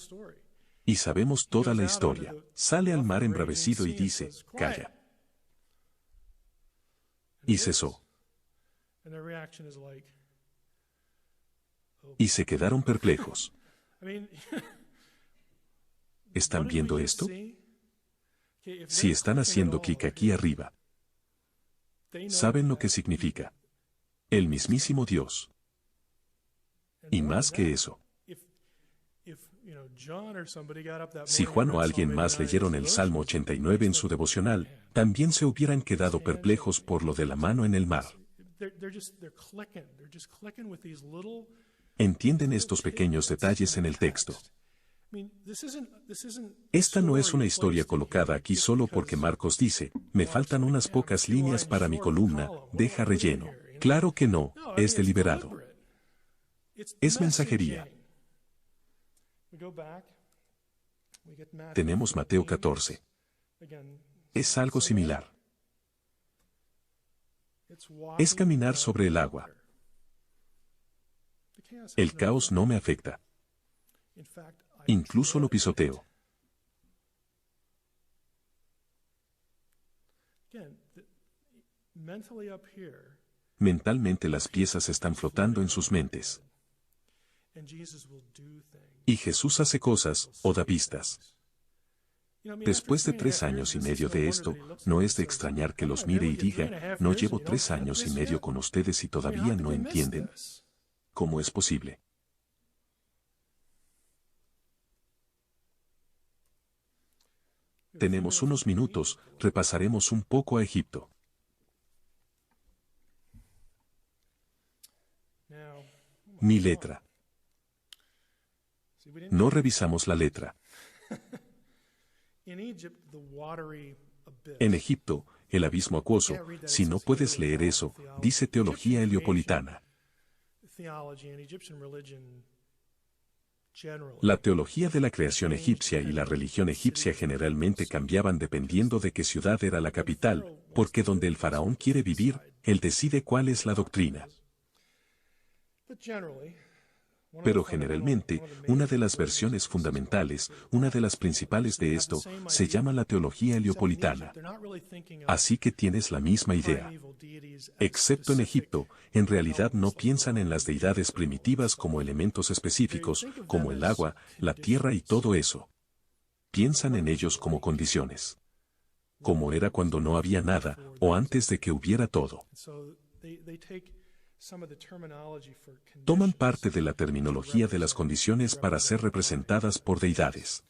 Speaker 1: Y sabemos toda la historia. Sale al mar embravecido y dice, calla. Y cesó. Y se quedaron perplejos. ¿Están viendo esto? Si están haciendo clic aquí arriba, ¿saben lo que significa? El mismísimo Dios. Y más que eso. Si Juan o alguien más leyeron el Salmo 89 en su devocional, también se hubieran quedado perplejos por lo de la mano en el mar. Entienden estos pequeños detalles en el texto. Esta no es una historia colocada aquí solo porque Marcos dice, me faltan unas pocas líneas para mi columna, deja relleno. Claro que no, es deliberado. Es mensajería. Tenemos Mateo 14. Es algo similar. Es caminar sobre el agua. El caos no me afecta. Incluso lo pisoteo. Mentalmente las piezas están flotando en sus mentes. Y Jesús hace cosas, o da pistas. Después de 3 años y medio de esto, no es de extrañar que los mire y diga, no llevo 3 años y medio con ustedes y todavía no entienden. ¿Cómo es posible? Tenemos unos minutos, repasaremos un poco a Egipto. Mi letra. No revisamos la letra. En Egipto, el abismo acuoso, si no puedes leer eso, dice teología heliopolitana. La teología de la creación egipcia y la religión egipcia generalmente cambiaban dependiendo de qué ciudad era la capital, porque donde el faraón quiere vivir, él decide cuál es la doctrina. Pero generalmente, una de las versiones fundamentales, una de las principales de esto, se llama la teología heliopolitana. Así que tienes la misma idea. Excepto en Egipto, en realidad no piensan en las deidades primitivas como elementos específicos, como el agua, la tierra y todo eso. Piensan en ellos como condiciones. Como era cuando no había nada, o antes de que hubiera todo. Toman parte de la terminología de las condiciones para ser representadas por deidades.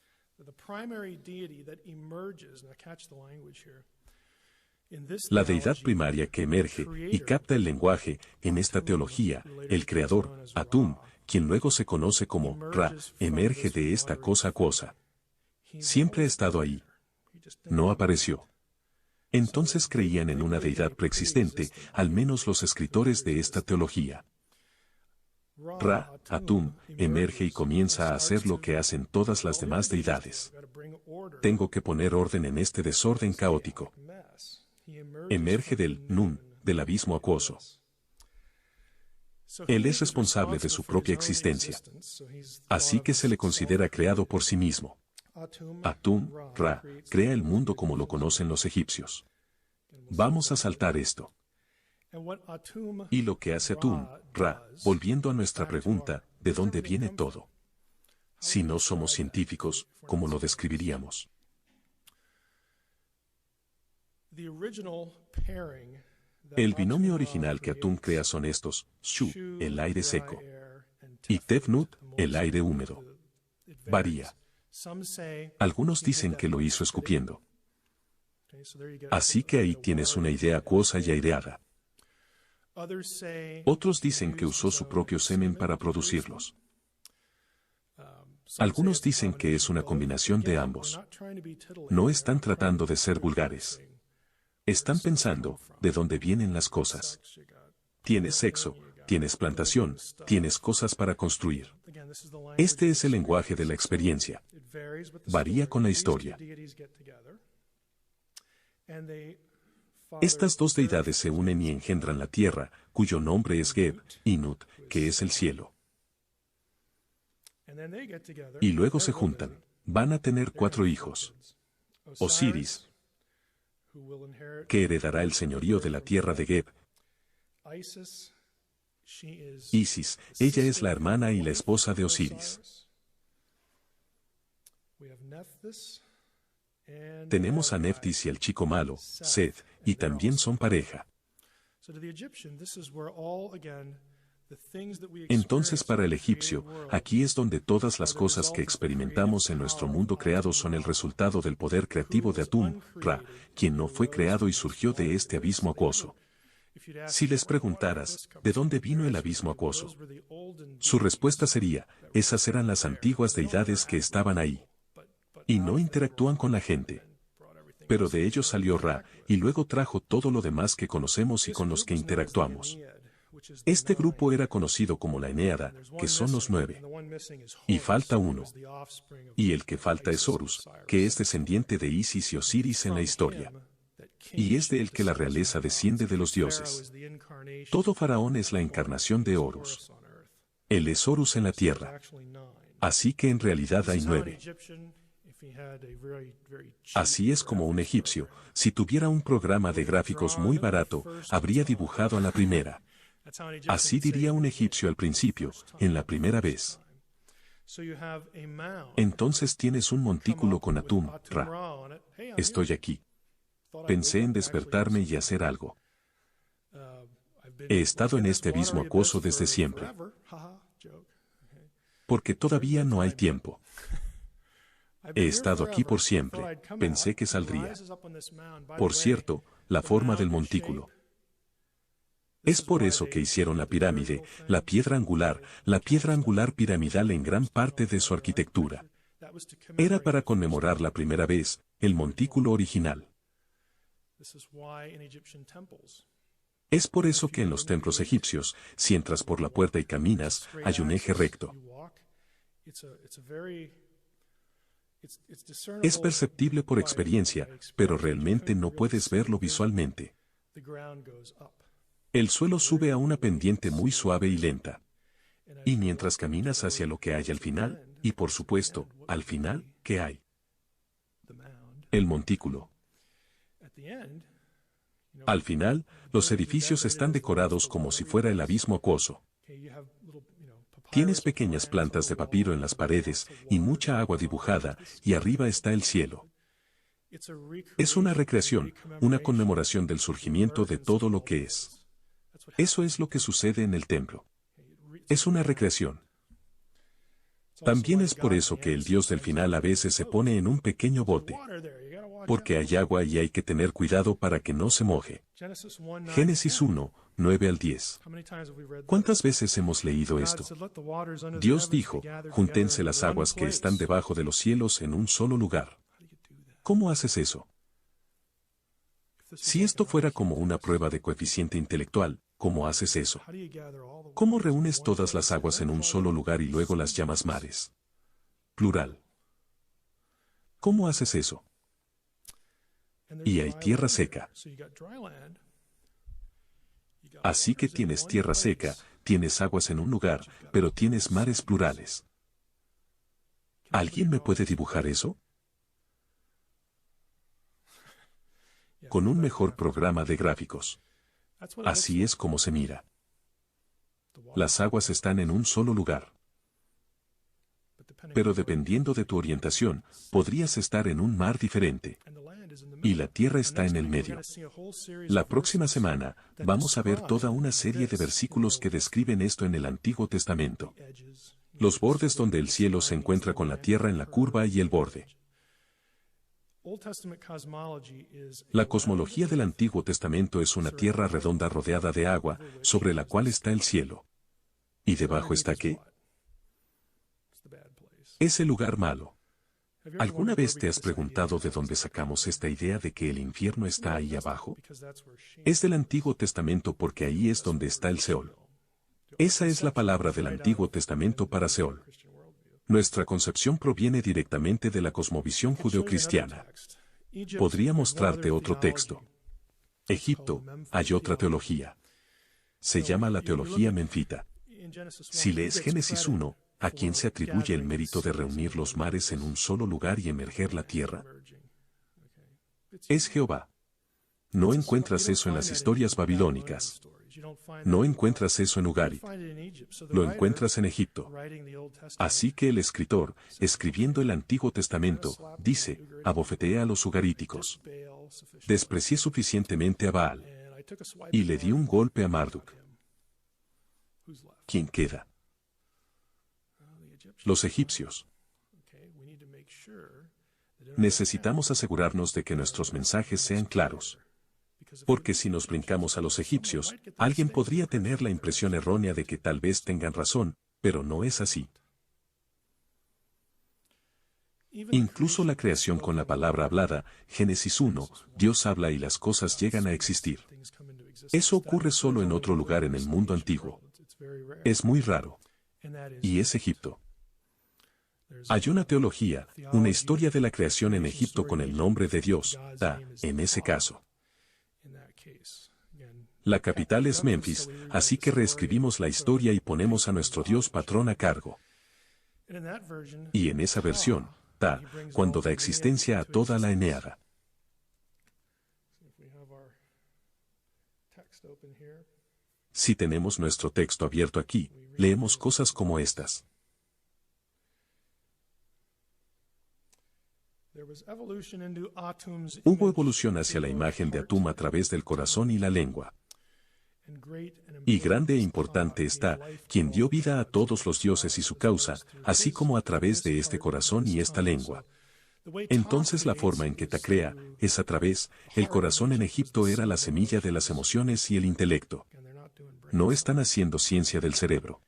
Speaker 1: La deidad primaria que emerge y capta el lenguaje, en esta teología, el creador, Atum, quien luego se conoce como Ra, emerge de esta cosa acuosa. Siempre ha estado ahí. No apareció. Entonces creían en una deidad preexistente, al menos los escritores de esta teología. Ra, Atum, emerge y comienza a hacer lo que hacen todas las demás deidades. Tengo que poner orden en este desorden caótico. Emerge del Nun, del abismo acuoso. Él es responsable de su propia existencia. Así que se le considera creado por sí mismo. Atum, Ra, crea el mundo como lo conocen los egipcios. Vamos a saltar esto. Y lo que hace Atum, Ra, volviendo a nuestra pregunta, ¿de dónde viene todo? Si no somos científicos, ¿cómo lo describiríamos? El binomio original que Atum crea son estos, Shu, el aire seco, y Tefnut, el aire húmedo. Varía. Algunos dicen que lo hizo escupiendo. Así que ahí tienes una idea acuosa y aireada. Otros dicen que usó su propio semen para producirlos. Algunos dicen que es una combinación de ambos. No están tratando de ser vulgares. Están pensando, ¿de dónde vienen las cosas? Tienes sexo, tienes plantación, tienes cosas para construir. Este es el lenguaje de la experiencia. Varía con la historia. Estas dos deidades se unen y engendran la tierra, cuyo nombre es Geb, y Nut, que es el cielo. Y luego se juntan. Van a tener 4 hijos. Osiris, que heredará el señorío de la tierra de Geb. Isis, ella es la hermana y la esposa de Osiris. Tenemos a Neftis y al chico malo, Seth, y también son pareja. Entonces para el egipcio, aquí es donde todas las cosas que experimentamos en nuestro mundo creado son el resultado del poder creativo de Atum, Ra, quien no fue creado y surgió de este abismo acuoso. Si les preguntaras, ¿de dónde vino el abismo acuoso? Su respuesta sería, esas eran las antiguas deidades que estaban ahí. Y no interactúan con la gente. Pero de ellos salió Ra, y luego trajo todo lo demás que conocemos y con los que interactuamos. Este grupo era conocido como la Enéada, que son los 9. Y falta uno. Y el que falta es Horus, que es descendiente de Isis y Osiris en la historia. Y es de él que la realeza desciende de los dioses. Todo faraón es la encarnación de Horus. Él es Horus en la tierra. Así que en realidad hay 9. Así es como un egipcio, si tuviera un programa de gráficos muy barato, habría dibujado a la primera. Así diría un egipcio al principio, en la primera vez. Entonces tienes un montículo con Atum, Ra. Estoy aquí. Pensé en despertarme y hacer algo. He estado en este abismo acuoso desde siempre. Porque todavía no hay tiempo. He estado aquí por siempre. Pensé que saldría. Por cierto, la forma del montículo. Es por eso que hicieron la pirámide, la piedra angular piramidal en gran parte de su arquitectura. Era para conmemorar la primera vez, el montículo original. Es por eso que en los templos egipcios, si entras por la puerta y caminas, hay un eje recto. Es perceptible por experiencia, pero realmente no puedes verlo visualmente. El suelo sube a una pendiente muy suave y lenta. Y mientras caminas hacia lo que hay al final, y por supuesto, al final, ¿qué hay? El montículo. Al final, los edificios están decorados como si fuera el abismo acuoso. Tienes pequeñas plantas de papiro en las paredes y mucha agua dibujada, y arriba está el cielo. Es una recreación, una conmemoración del surgimiento de todo lo que es. Eso es lo que sucede en el templo. Es una recreación. También es por eso que el Dios del final a veces se pone en un pequeño bote. Porque hay agua y hay que tener cuidado para que no se moje. Génesis 1, 9 al 10. ¿Cuántas veces hemos leído esto? Dios dijo, júntense las aguas que están debajo de los cielos en un solo lugar. ¿Cómo haces eso? Si esto fuera como una prueba de coeficiente intelectual, ¿cómo haces eso? ¿Cómo reúnes todas las aguas en un solo lugar y luego las llamas mares? Plural. ¿Cómo haces eso? Y hay tierra seca. Así que tienes tierra seca, tienes aguas en un lugar, pero tienes mares plurales. ¿Alguien me puede dibujar eso? Con un mejor programa de gráficos. Así es como se mira. Las aguas están en un solo lugar. Pero dependiendo de tu orientación, podrías estar en un mar diferente. Y la tierra está en el medio. La próxima semana, vamos a ver toda una serie de versículos que describen esto en el Antiguo Testamento. Los bordes donde el cielo se encuentra con la tierra en la curva y el borde. La cosmología del Antiguo Testamento es una tierra redonda rodeada de agua, sobre la cual está el cielo. ¿Y debajo está qué? Es el lugar malo. ¿Alguna vez te has preguntado de dónde sacamos esta idea de que el infierno está ahí abajo? Es del Antiguo Testamento porque ahí es donde está el Seol. Esa es la palabra del Antiguo Testamento para Seol. Nuestra concepción proviene directamente de la cosmovisión judeocristiana. Podría mostrarte otro texto. Egipto, hay otra teología. Se llama la teología menfita. Si lees Génesis 1, ¿a quién se atribuye el mérito de reunir los mares en un solo lugar y emerger la tierra? Es Jehová. No encuentras eso en las historias babilónicas. No encuentras eso en Ugarit. Lo encuentras en Egipto. Así que el escritor, escribiendo el Antiguo Testamento, dice, abofeteé a los ugaríticos. Desprecié suficientemente a Baal. Y le di un golpe a Marduk. ¿Quién queda? Los egipcios. Necesitamos asegurarnos de que nuestros mensajes sean claros. Porque si nos brincamos a los egipcios, alguien podría tener la impresión errónea de que tal vez tengan razón, pero no es así. Incluso la creación con la palabra hablada, Génesis 1, Dios habla y las cosas llegan a existir. Eso ocurre solo en otro lugar en el mundo antiguo. Es muy raro. Y es Egipto. Hay una teología, una historia de la creación en Egipto con el nombre de Dios, Ta, en ese caso. La capital es Memphis, así que reescribimos la historia y ponemos a nuestro Dios patrón a cargo. Y en esa versión, Ta, cuando da existencia a toda la Eneada. Si tenemos nuestro texto abierto aquí, leemos cosas como estas. Hubo evolución hacia la imagen de Atum a través del corazón y la lengua. Y grande e importante está, quien dio vida a todos los dioses y su causa, así como a través de este corazón y esta lengua. Entonces la forma en que Ta crea, es a través, el corazón en Egipto era la semilla de las emociones y el intelecto. No están haciendo ciencia del cerebro.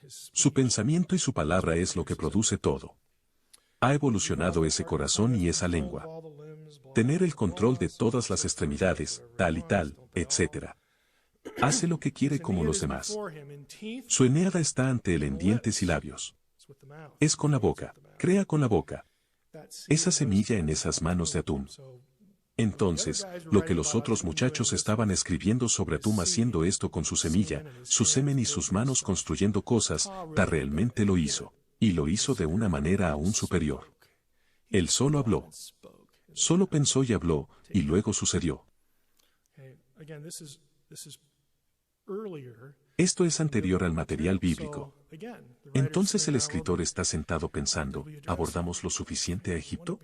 Speaker 1: Su pensamiento y su palabra es lo que produce todo. Ha evolucionado ese corazón y esa lengua. Tener el control de todas las extremidades, tal y tal, etc. Hace lo que quiere como los demás. Su Eneada está ante él en dientes y labios. Es con la boca, crea con la boca. Esa semilla en esas manos de Atum. Entonces, lo que los otros muchachos estaban escribiendo sobre Atum haciendo esto con su semilla, su semen y sus manos construyendo cosas, Ta realmente lo hizo. Y lo hizo de una manera aún superior. Él solo habló. Solo pensó y habló, y luego sucedió. Esto es anterior al material bíblico. Entonces el escritor está sentado pensando, ¿abordamos lo suficiente a Egipto?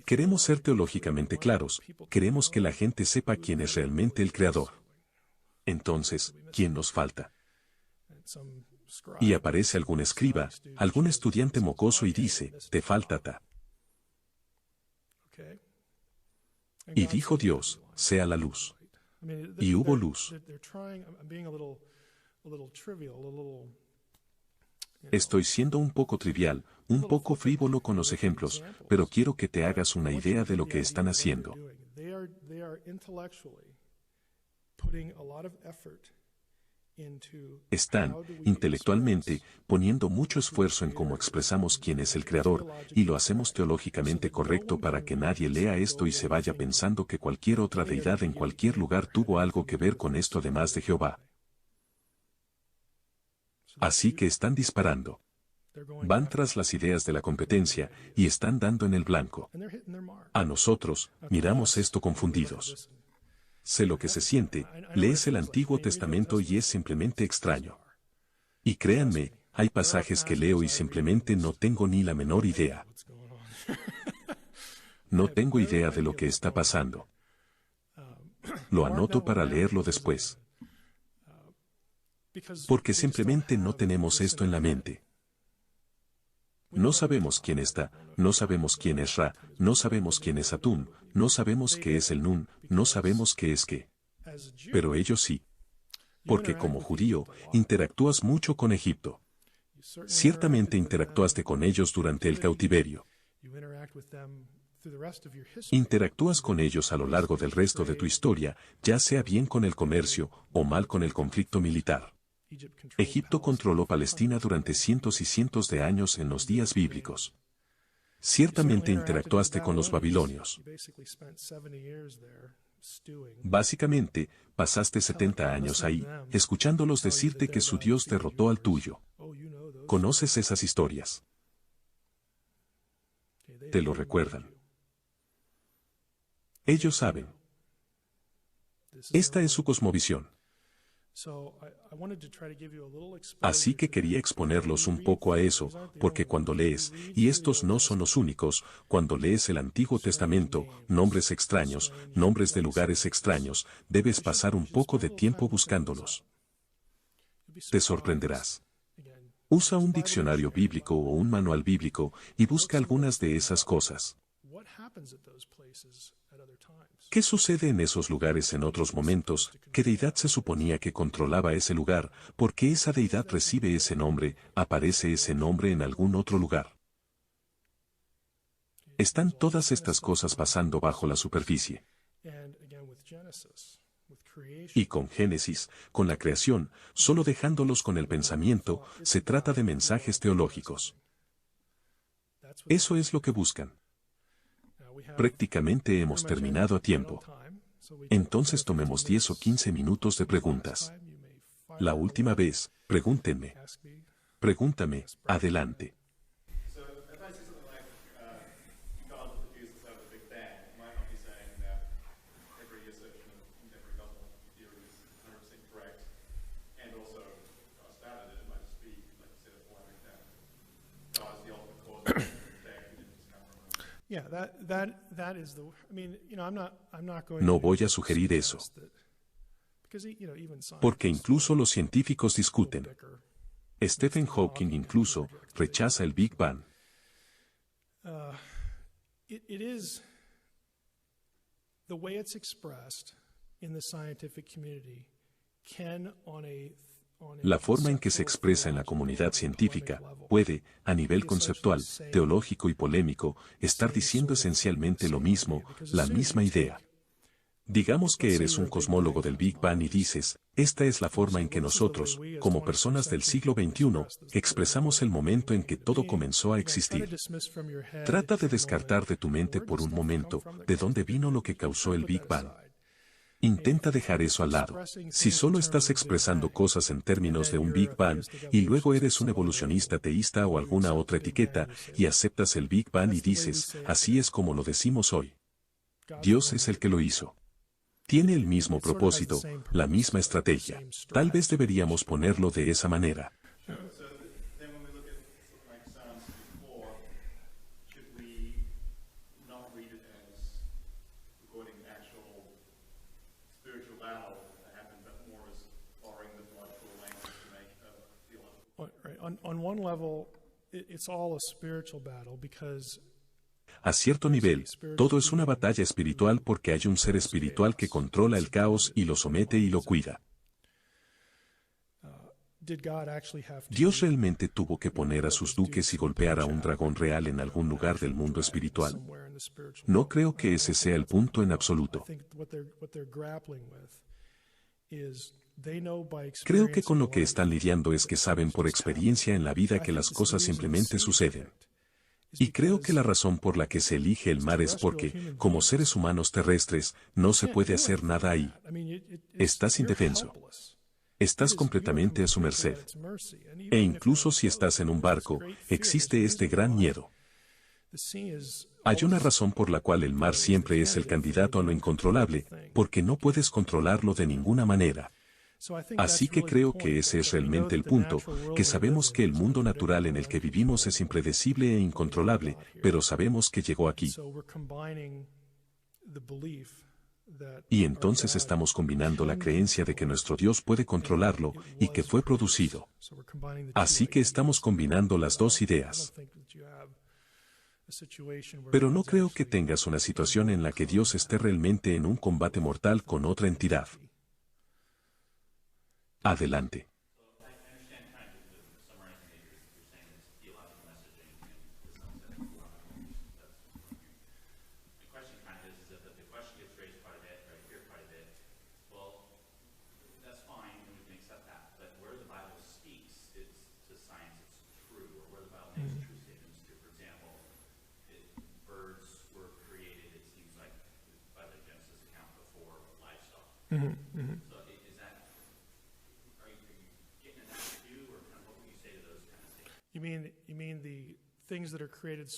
Speaker 1: Queremos ser teológicamente claros, queremos que la gente sepa quién es realmente el Creador. Entonces, ¿quién nos falta? Y aparece algún escriba, algún estudiante mocoso y dice, te falta Ta. Y dijo Dios, sea la luz. Y hubo luz. Estoy siendo un poco trivial, un poco frívolo con los ejemplos, pero quiero que te hagas una idea de lo que están haciendo. Están, intelectualmente, poniendo mucho esfuerzo en cómo expresamos quién es el Creador, y lo hacemos teológicamente correcto para que nadie lea esto y se vaya pensando que cualquier otra deidad en cualquier lugar tuvo algo que ver con esto además de Jehová. Así que están disparando. Van tras las ideas de la competencia, y están dando en el blanco. A nosotros, miramos esto confundidos. Sé lo que se siente, lees el Antiguo Testamento y es simplemente extraño. Y créanme, hay pasajes que leo y simplemente no tengo ni la menor idea. No tengo idea de lo que está pasando. Lo anoto para leerlo después. Porque simplemente no tenemos esto en la mente. No sabemos quién está, no sabemos quién es Ra, no sabemos quién es Atum, no sabemos qué es el Nun, no sabemos qué es qué. Pero ellos sí. Porque como judío, interactúas mucho con Egipto. Ciertamente interactuaste con ellos durante el cautiverio. Interactúas con ellos a lo largo del resto de tu historia, ya sea bien con el comercio o mal con el conflicto militar. Egipto controló Palestina durante cientos y cientos de años en los días bíblicos. Ciertamente interactuaste con los babilonios. Básicamente, pasaste 70 años ahí, escuchándolos decirte que su Dios derrotó al tuyo. ¿Conoces esas historias? Te lo recuerdan. Ellos saben. Esta es su cosmovisión. Así que quería exponerlos un poco a eso, porque cuando lees, y estos no son los únicos, cuando lees el Antiguo Testamento, nombres extraños, nombres de lugares extraños, debes pasar un poco de tiempo buscándolos. Te sorprenderás. Usa un diccionario bíblico o un manual bíblico y busca algunas de esas cosas. ¿Qué sucede en esos lugares en otros momentos? ¿Qué deidad se suponía que controlaba ese lugar? ¿Por qué esa deidad recibe ese nombre? ¿Aparece ese nombre en algún otro lugar? Están todas estas cosas pasando bajo la superficie. Y con Génesis, con la creación, solo dejándolos con el pensamiento, se trata de mensajes teológicos. Eso es lo que buscan. Prácticamente hemos terminado a tiempo. Entonces tomemos 10 o 15 minutos de preguntas. La última vez, pregúntenme. Pregúntame, adelante. No voy a sugerir eso. Porque incluso los científicos discuten. Stephen Hawking incluso rechaza el Big Bang. La forma en que se expresa en la comunidad científica puede, a nivel conceptual, teológico y polémico, estar diciendo esencialmente lo mismo, la misma idea. Digamos que eres un cosmólogo del Big Bang y dices, Esta es la forma en que nosotros, como personas del siglo XXI, expresamos el momento en que todo comenzó a existir. Trata de descartar de tu mente por un momento de dónde vino lo que causó el Big Bang. Intenta dejar eso al lado. Si solo estás expresando cosas en términos de un Big Bang, y luego eres un evolucionista teísta o alguna otra etiqueta, y aceptas el Big Bang y dices, así es como lo decimos hoy. Dios es el que lo hizo. Tiene el mismo propósito, la misma estrategia. Tal vez deberíamos ponerlo de esa manera.
Speaker 2: On one level, it's all a spiritual battle because
Speaker 1: A cierto nivel, todo es una batalla espiritual porque hay un ser espiritual que controla el caos y lo somete y lo cuida. ¿Dios realmente tuvo que poner a sus duques y golpear a un dragón real en algún lugar del mundo espiritual? No creo que ese sea el punto en absoluto. Creo que con lo que están lidiando es que saben por experiencia en la vida que las cosas simplemente suceden. Y creo que la razón por la que se elige el mar es porque, como seres humanos terrestres, no se puede hacer nada ahí. Estás indefenso. Estás completamente a su merced. E incluso si estás en un barco, existe este gran miedo. Hay una razón por la cual el mar siempre es el candidato a lo incontrolable, porque no puedes controlarlo de ninguna manera. Así que creo que ese es realmente el punto, que sabemos que el mundo natural en el que vivimos es impredecible e incontrolable, pero sabemos que llegó aquí. Y entonces estamos combinando la creencia de que nuestro Dios puede controlarlo y que fue producido. Así que estamos combinando las dos ideas. Pero no creo que tengas una situación en la que Dios esté realmente en un combate mortal con otra entidad. Adelante.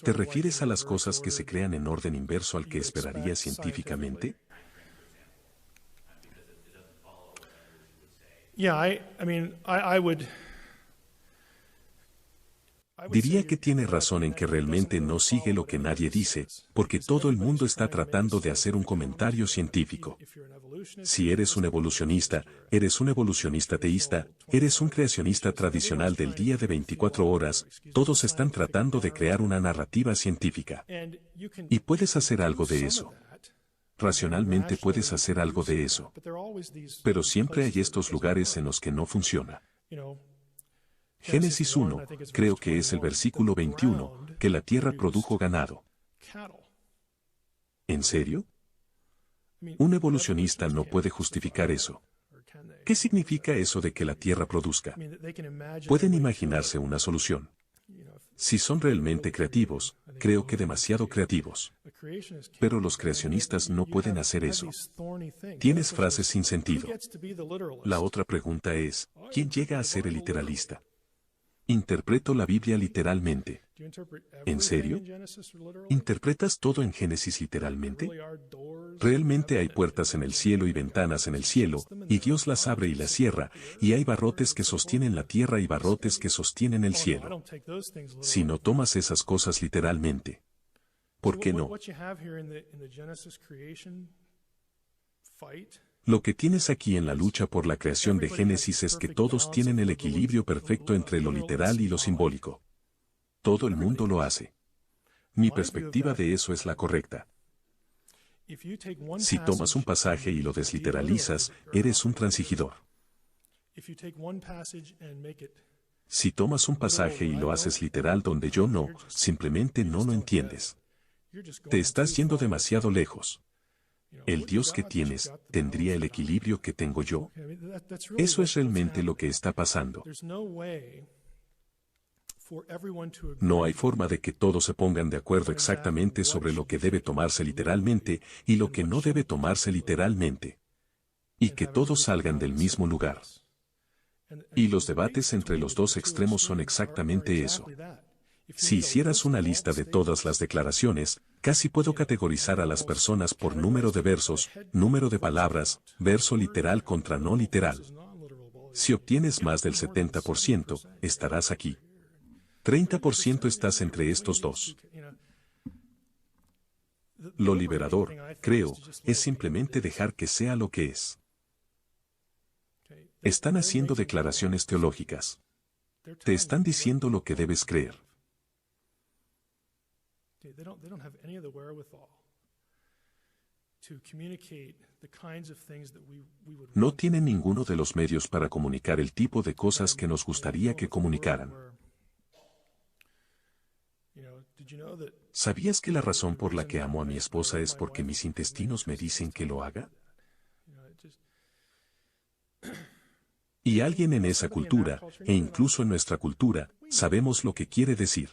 Speaker 1: ¿Te refieres a las cosas que se crean en orden inverso al que esperaría científicamente? Diría que tiene razón en que realmente no sigue lo que nadie dice, porque todo el mundo está tratando de hacer un comentario científico. Si eres un evolucionista teísta, eres un creacionista tradicional del día de 24 horas, todos están tratando de crear una narrativa científica. Y puedes hacer algo de eso. Racionalmente puedes hacer algo de eso. Pero siempre hay estos lugares en los que no funciona. Génesis 1, creo que es el versículo 21, que la tierra produjo ganado. ¿En serio? Un evolucionista no puede justificar eso. ¿Qué significa eso de que la tierra produzca? Pueden imaginarse una solución. Si son realmente creativos, creo que demasiado creativos. Pero los creacionistas no pueden hacer eso. Tienes frases sin sentido. La otra pregunta es, ¿quién llega a ser el literalista? Interpreto la Biblia literalmente. ¿En serio? ¿Interpretas todo en Génesis literalmente? Realmente hay puertas en el cielo y ventanas en el cielo, y Dios las abre y las cierra, y hay barrotes que sostienen la tierra y barrotes que sostienen el cielo. Si no tomas esas cosas literalmente, ¿por qué no? Lo que tienes aquí en la lucha por la creación de Génesis es que todos tienen el equilibrio perfecto entre lo literal y lo simbólico. Todo el mundo lo hace. Mi perspectiva de eso es la correcta. Si tomas un pasaje y lo desliteralizas, eres un transigidor. Si tomas un pasaje y lo haces literal donde yo no, simplemente no lo entiendes. Te estás yendo demasiado lejos. El Dios que tienes, ¿tendría el equilibrio que tengo yo? Eso es realmente lo que está pasando. No hay forma de que todos se pongan de acuerdo exactamente sobre lo que debe tomarse literalmente y lo que no debe tomarse literalmente. Y que todos salgan del mismo lugar. Y los debates entre los dos extremos son exactamente eso. Si hicieras una lista de todas las declaraciones, casi puedo categorizar a las personas por número de versos, número de palabras, verso literal contra no literal. Si obtienes más del 70%, estarás aquí. 30% estás entre estos dos. Lo liberador, creo, es simplemente dejar que sea lo que es. Están haciendo declaraciones teológicas. Te están diciendo lo que debes creer. No tienen ninguno de los medios para comunicar el tipo de cosas que nos gustaría que comunicaran. ¿Sabías que la razón por la que amo a mi esposa es porque mis intestinos me dicen que lo haga? Y alguien en esa cultura, e incluso en nuestra cultura, sabemos lo que quiere decir.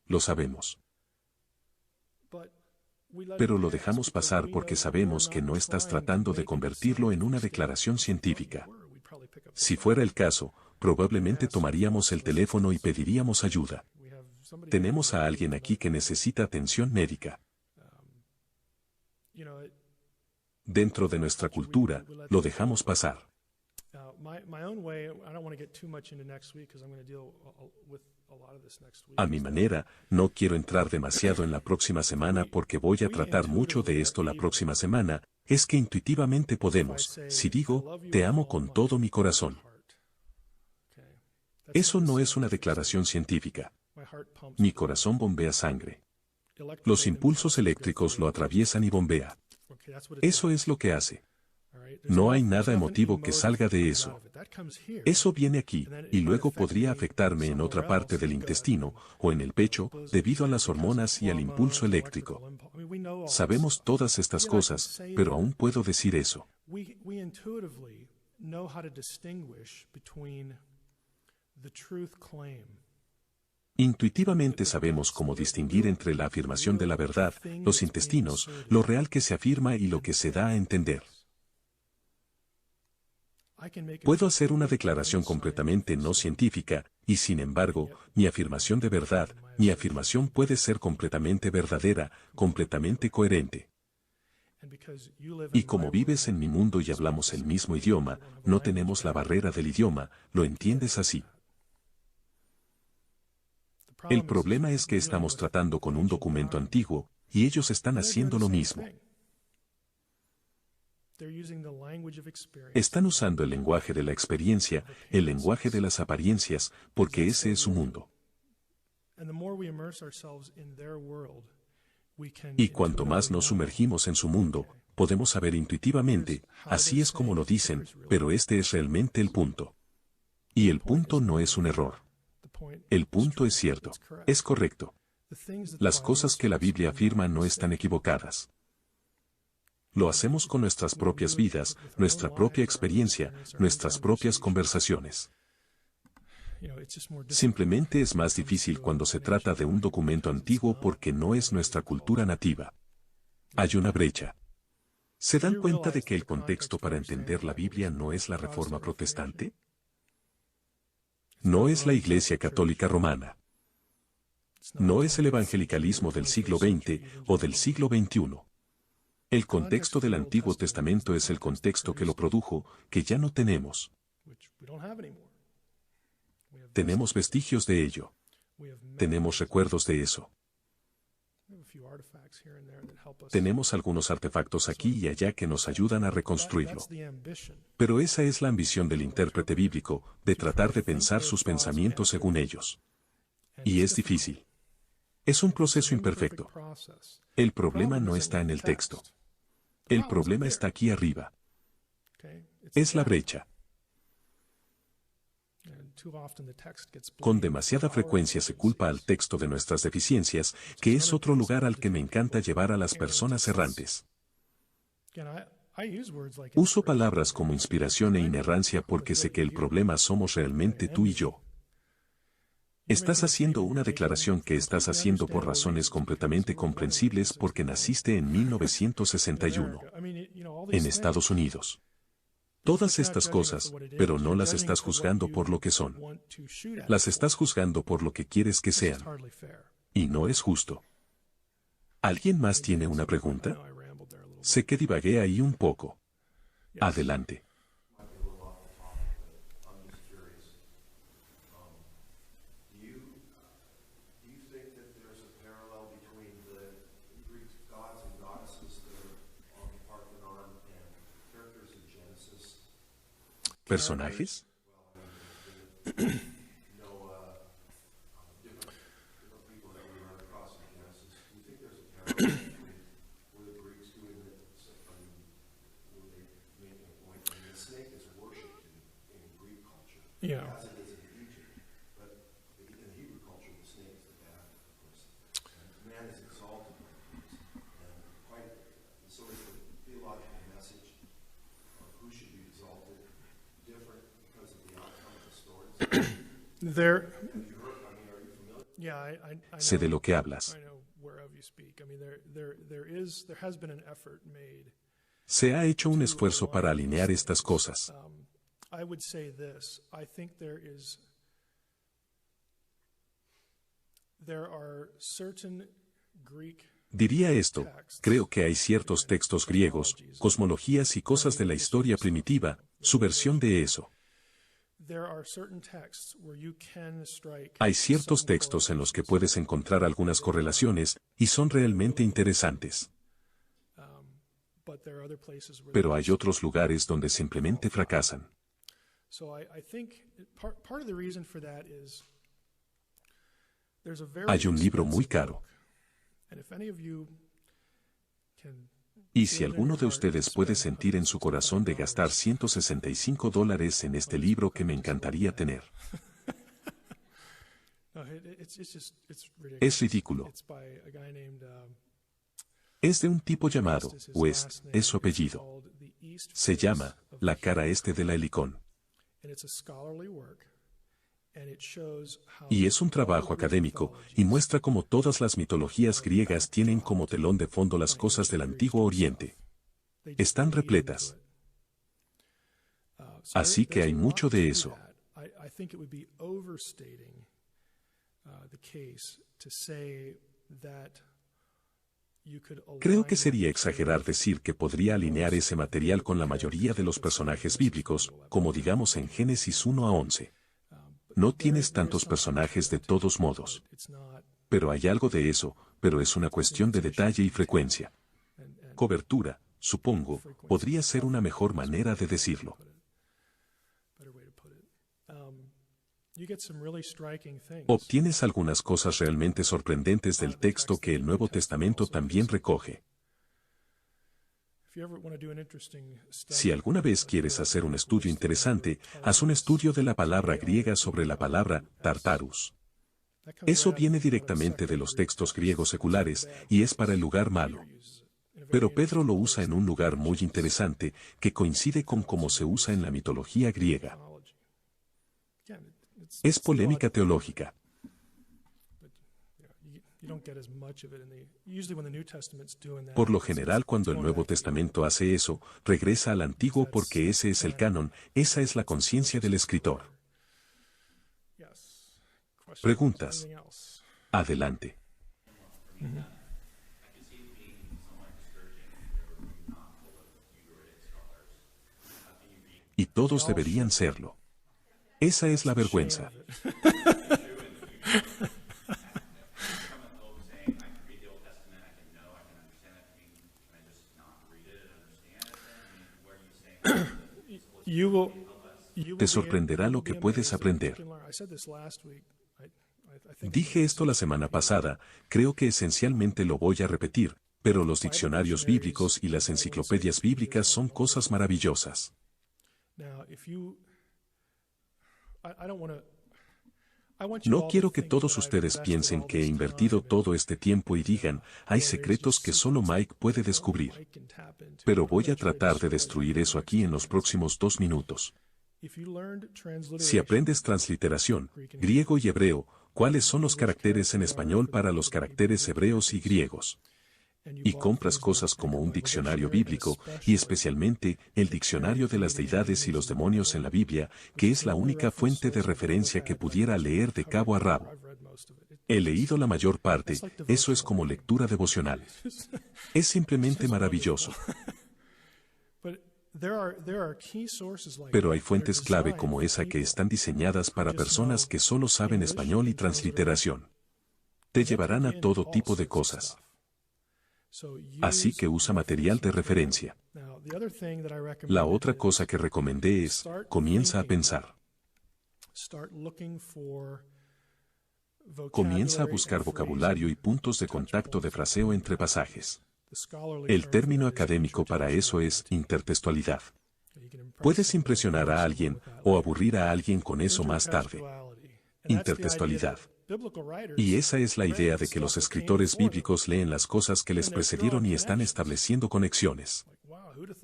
Speaker 1: Lo sabemos. Pero lo dejamos pasar porque sabemos que no estás tratando de convertirlo en una declaración científica. Si fuera el caso, probablemente tomaríamos el teléfono y pediríamos ayuda. Tenemos a alguien aquí que necesita atención médica. Dentro de nuestra cultura, lo dejamos pasar. A mi manera, no quiero entrar demasiado en la próxima semana porque voy a tratar mucho de esto la próxima semana, es que intuitivamente podemos, si digo, te amo con todo mi corazón. Eso no es una declaración científica. Mi corazón bombea sangre. Los impulsos eléctricos lo atraviesan y bombea. Eso es lo que hace. No hay nada emotivo que salga de eso. Eso viene aquí, y luego podría afectarme en otra parte del intestino, o en el pecho, debido a las hormonas y al impulso eléctrico. Sabemos todas estas cosas, pero aún puedo decir eso. Intuitivamente sabemos cómo distinguir entre la afirmación de la verdad, los intestinos, lo real que se afirma y lo que se da a entender. Puedo hacer una declaración completamente no científica, y sin embargo, mi afirmación de verdad, mi afirmación puede ser completamente verdadera, completamente coherente. Y como vives en mi mundo y hablamos el mismo idioma, no tenemos la barrera del idioma, lo entiendes así. El problema es que estamos tratando con un documento antiguo, y ellos están haciendo lo mismo. Están usando el lenguaje de la experiencia, el lenguaje de las apariencias, porque ese es su mundo. Y cuanto más nos sumergimos en su mundo, podemos saber intuitivamente, así es como lo dicen, pero este es realmente el punto. Y el punto no es un error. El punto es cierto, es correcto. Las cosas que la Biblia afirma no están equivocadas. Lo hacemos con nuestras propias vidas, nuestra propia experiencia, nuestras propias conversaciones. Simplemente es más difícil cuando se trata de un documento antiguo porque no es nuestra cultura nativa. Hay una brecha. ¿Se dan cuenta de que el contexto para entender la Biblia no es la Reforma Protestante? No es la Iglesia Católica Romana. No es el evangelicalismo del siglo XX o del siglo XXI. El contexto del Antiguo Testamento es el contexto que lo produjo, que ya no tenemos. Tenemos vestigios de ello. Tenemos recuerdos de eso. Tenemos algunos artefactos aquí y allá que nos ayudan a reconstruirlo. Pero esa es la ambición del intérprete bíblico, de tratar de pensar sus pensamientos según ellos. Y es difícil. Es un proceso imperfecto. El problema no está en el texto. El problema está aquí arriba. Es la brecha. Con demasiada frecuencia se culpa al texto de nuestras deficiencias, que es otro lugar al que me encanta llevar a las personas errantes.
Speaker 2: Again, I use words like
Speaker 1: Uso
Speaker 2: inspiration.
Speaker 1: palabras como inspiración e inerrancia porque sé que el problema somos realmente tú y yo. Estás haciendo una declaración que estás haciendo por razones completamente comprensibles porque naciste en 1961,
Speaker 2: America. I mean, you know, all
Speaker 1: en
Speaker 2: these
Speaker 1: Estados
Speaker 2: things.
Speaker 1: Unidos.
Speaker 2: But
Speaker 1: Todas
Speaker 2: you're not
Speaker 1: estas
Speaker 2: judging it
Speaker 1: cosas,
Speaker 2: for what it
Speaker 1: pero
Speaker 2: is,
Speaker 1: no
Speaker 2: you're
Speaker 1: las
Speaker 2: judging
Speaker 1: estás
Speaker 2: it for what
Speaker 1: juzgando
Speaker 2: you
Speaker 1: por lo que son.
Speaker 2: want to shoot at
Speaker 1: Las
Speaker 2: it
Speaker 1: estás
Speaker 2: for.
Speaker 1: juzgando por lo que quieres que
Speaker 2: It's
Speaker 1: sean.
Speaker 2: just hardly fair.
Speaker 1: Y no es justo. ¿Alguien más tiene una
Speaker 2: I
Speaker 1: pregunta?
Speaker 2: know I rambled there a little
Speaker 1: Sé que divagué ahí un poco.
Speaker 2: bit. Yes.
Speaker 1: Adelante.
Speaker 3: Might be a little off the topic, but I'm just curious. Do you think that there's a parallel between the Greek gods and goddesses that are on the Parthenon and characters in Genesis?
Speaker 1: ¿Personajes?
Speaker 3: Noah, different people that we run across in Genesis. Do you think there's a parallel between were the Greeks doing it? I mean, were they making a point? I mean, the snake is worshipped in Greek culture.
Speaker 2: Yeah.
Speaker 3: As it is in Egypt. But in the Hebrew culture, the snake is the bad person. And man is exalted by things. And quite, so is the theological message of who should be exalted different because of the outcome of the stories.
Speaker 2: There.
Speaker 3: Have you heard, I mean, are you familiar?
Speaker 2: Yeah, I
Speaker 1: Sé de
Speaker 2: know.
Speaker 1: lo que hablas.
Speaker 2: I know whereof you speak. I mean, there has been an effort made.
Speaker 1: Se ha hecho un esfuerzo para alinear estas cosas.
Speaker 2: I would say this. I think there are certain Greek
Speaker 1: Diría esto, creo que hay ciertos textos griegos, cosmologías y cosas de la historia primitiva, su versión de eso. Hay ciertos textos en los que puedes encontrar algunas correlaciones, y son realmente interesantes. Pero hay otros lugares donde simplemente fracasan. Hay un libro muy caro. Y si alguno de ustedes puede sentir en su corazón de gastar $165 en este libro que me encantaría tener. Es ridículo. Es de un tipo llamado West, es su apellido. Se llama La cara este de la Helicón. Y es un trabajo académico, y muestra cómo todas las mitologías griegas tienen como telón de fondo las cosas del Antiguo Oriente. Están repletas. Así que hay mucho de eso. Creo que sería exagerar decir que podría alinear ese material con la mayoría de los personajes bíblicos, como digamos en Génesis 1 a 11. No tienes tantos personajes de todos modos. Pero hay algo de eso, pero es una cuestión de detalle y frecuencia. Cobertura, supongo, podría ser una mejor manera de decirlo. Obtienes algunas cosas realmente sorprendentes del texto que el Nuevo Testamento también recoge. Si alguna vez quieres hacer un estudio interesante, haz un estudio de la palabra griega sobre la palabra Tartarus. Eso viene directamente de los textos griegos seculares y es para el lugar malo. Pero Pedro lo usa en un lugar muy interesante que coincide con cómo se usa en la mitología griega. Es polémica teológica. Por lo general, cuando el Nuevo Testamento hace eso, regresa al Antiguo porque ese es el canon, esa es la conciencia del escritor. Preguntas. Adelante. Y todos deberían serlo. Esa es la vergüenza. Te sorprenderá lo que puedes aprender. Dije esto la semana pasada, creo que esencialmente lo voy a repetir, pero los diccionarios bíblicos y las enciclopedias bíblicas son cosas maravillosas. No quiero que todos ustedes piensen que he invertido todo este tiempo y digan, hay secretos que solo Mike puede descubrir. Pero voy a tratar de destruir eso aquí en los próximos 2 minutos. Si aprendes transliteración, griego y hebreo, ¿cuáles son los caracteres en español para los caracteres hebreos y griegos? Y compras cosas como un diccionario bíblico, y especialmente el diccionario de las deidades y los demonios en la Biblia, que es la única fuente de referencia que pudiera leer de cabo a rabo. He leído la mayor parte, eso es como lectura devocional. Es simplemente maravilloso. Pero hay fuentes clave como esa que están diseñadas para personas que solo saben español y transliteración. Te llevarán a todo tipo de cosas. Así que usa material de referencia. La otra cosa que recomendé es, comienza a pensar. Comienza a buscar vocabulario y puntos de contacto de fraseo entre pasajes. El término académico para eso es intertextualidad. Puedes impresionar a alguien o aburrir a alguien con eso más tarde. Intertextualidad. Y esa es la idea de que los escritores bíblicos leen las cosas que les precedieron y están estableciendo conexiones.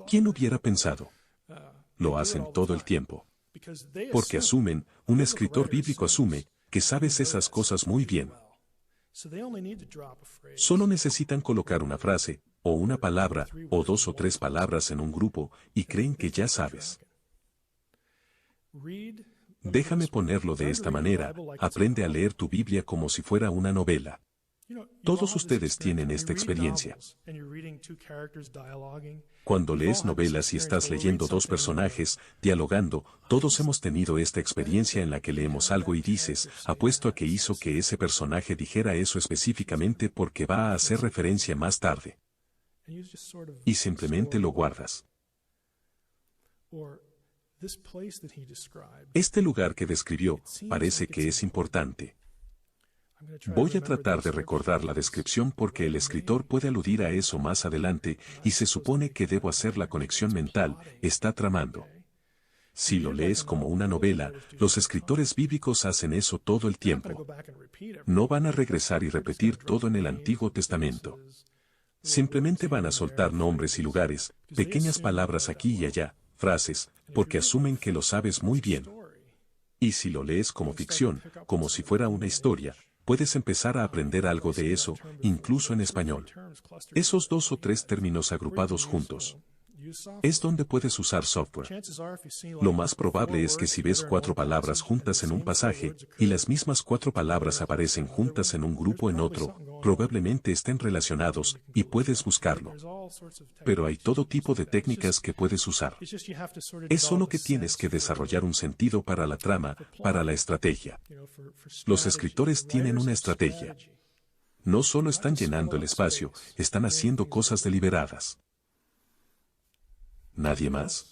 Speaker 1: ¿Quién hubiera pensado? Lo hacen todo el tiempo. Porque asumen, un escritor bíblico asume, que sabes esas cosas muy bien. Solo necesitan colocar una frase, o una palabra, o 2 o 3 palabras en un grupo, y creen que ya sabes. Déjame ponerlo de esta manera, aprende a leer tu Biblia como si fuera una novela. Todos ustedes tienen esta experiencia. Cuando lees novelas y estás leyendo 2 personajes, dialogando, todos hemos tenido esta experiencia en la que leemos algo y dices, apuesto a que hizo que ese personaje dijera eso específicamente porque va a hacer referencia más tarde. Y simplemente lo guardas. Este lugar que describió, parece que es importante. Voy a tratar de recordar la descripción porque el escritor puede aludir a eso más adelante, y se supone que debo hacer la conexión mental, está tramando. Si lo lees como una novela, los escritores bíblicos hacen eso todo el tiempo. No van a regresar y repetir todo en el Antiguo Testamento. Simplemente van a soltar nombres y lugares, pequeñas palabras aquí y allá, frases, porque asumen que lo sabes muy bien. Y si lo lees como ficción, como si fuera una historia, puedes empezar a aprender algo de eso, incluso en español. Esos 2 o 3 términos agrupados juntos. Es donde puedes usar software. Lo más probable es que si ves 4 palabras juntas en un pasaje, y las mismas 4 palabras aparecen juntas en un grupo en otro, probablemente estén relacionados, y puedes buscarlo. Pero hay todo tipo de técnicas que puedes usar. Es solo que tienes que desarrollar un sentido para la trama, para la estrategia. Los escritores tienen una estrategia. No solo están llenando el espacio, están haciendo cosas deliberadas. ¿Nadie más?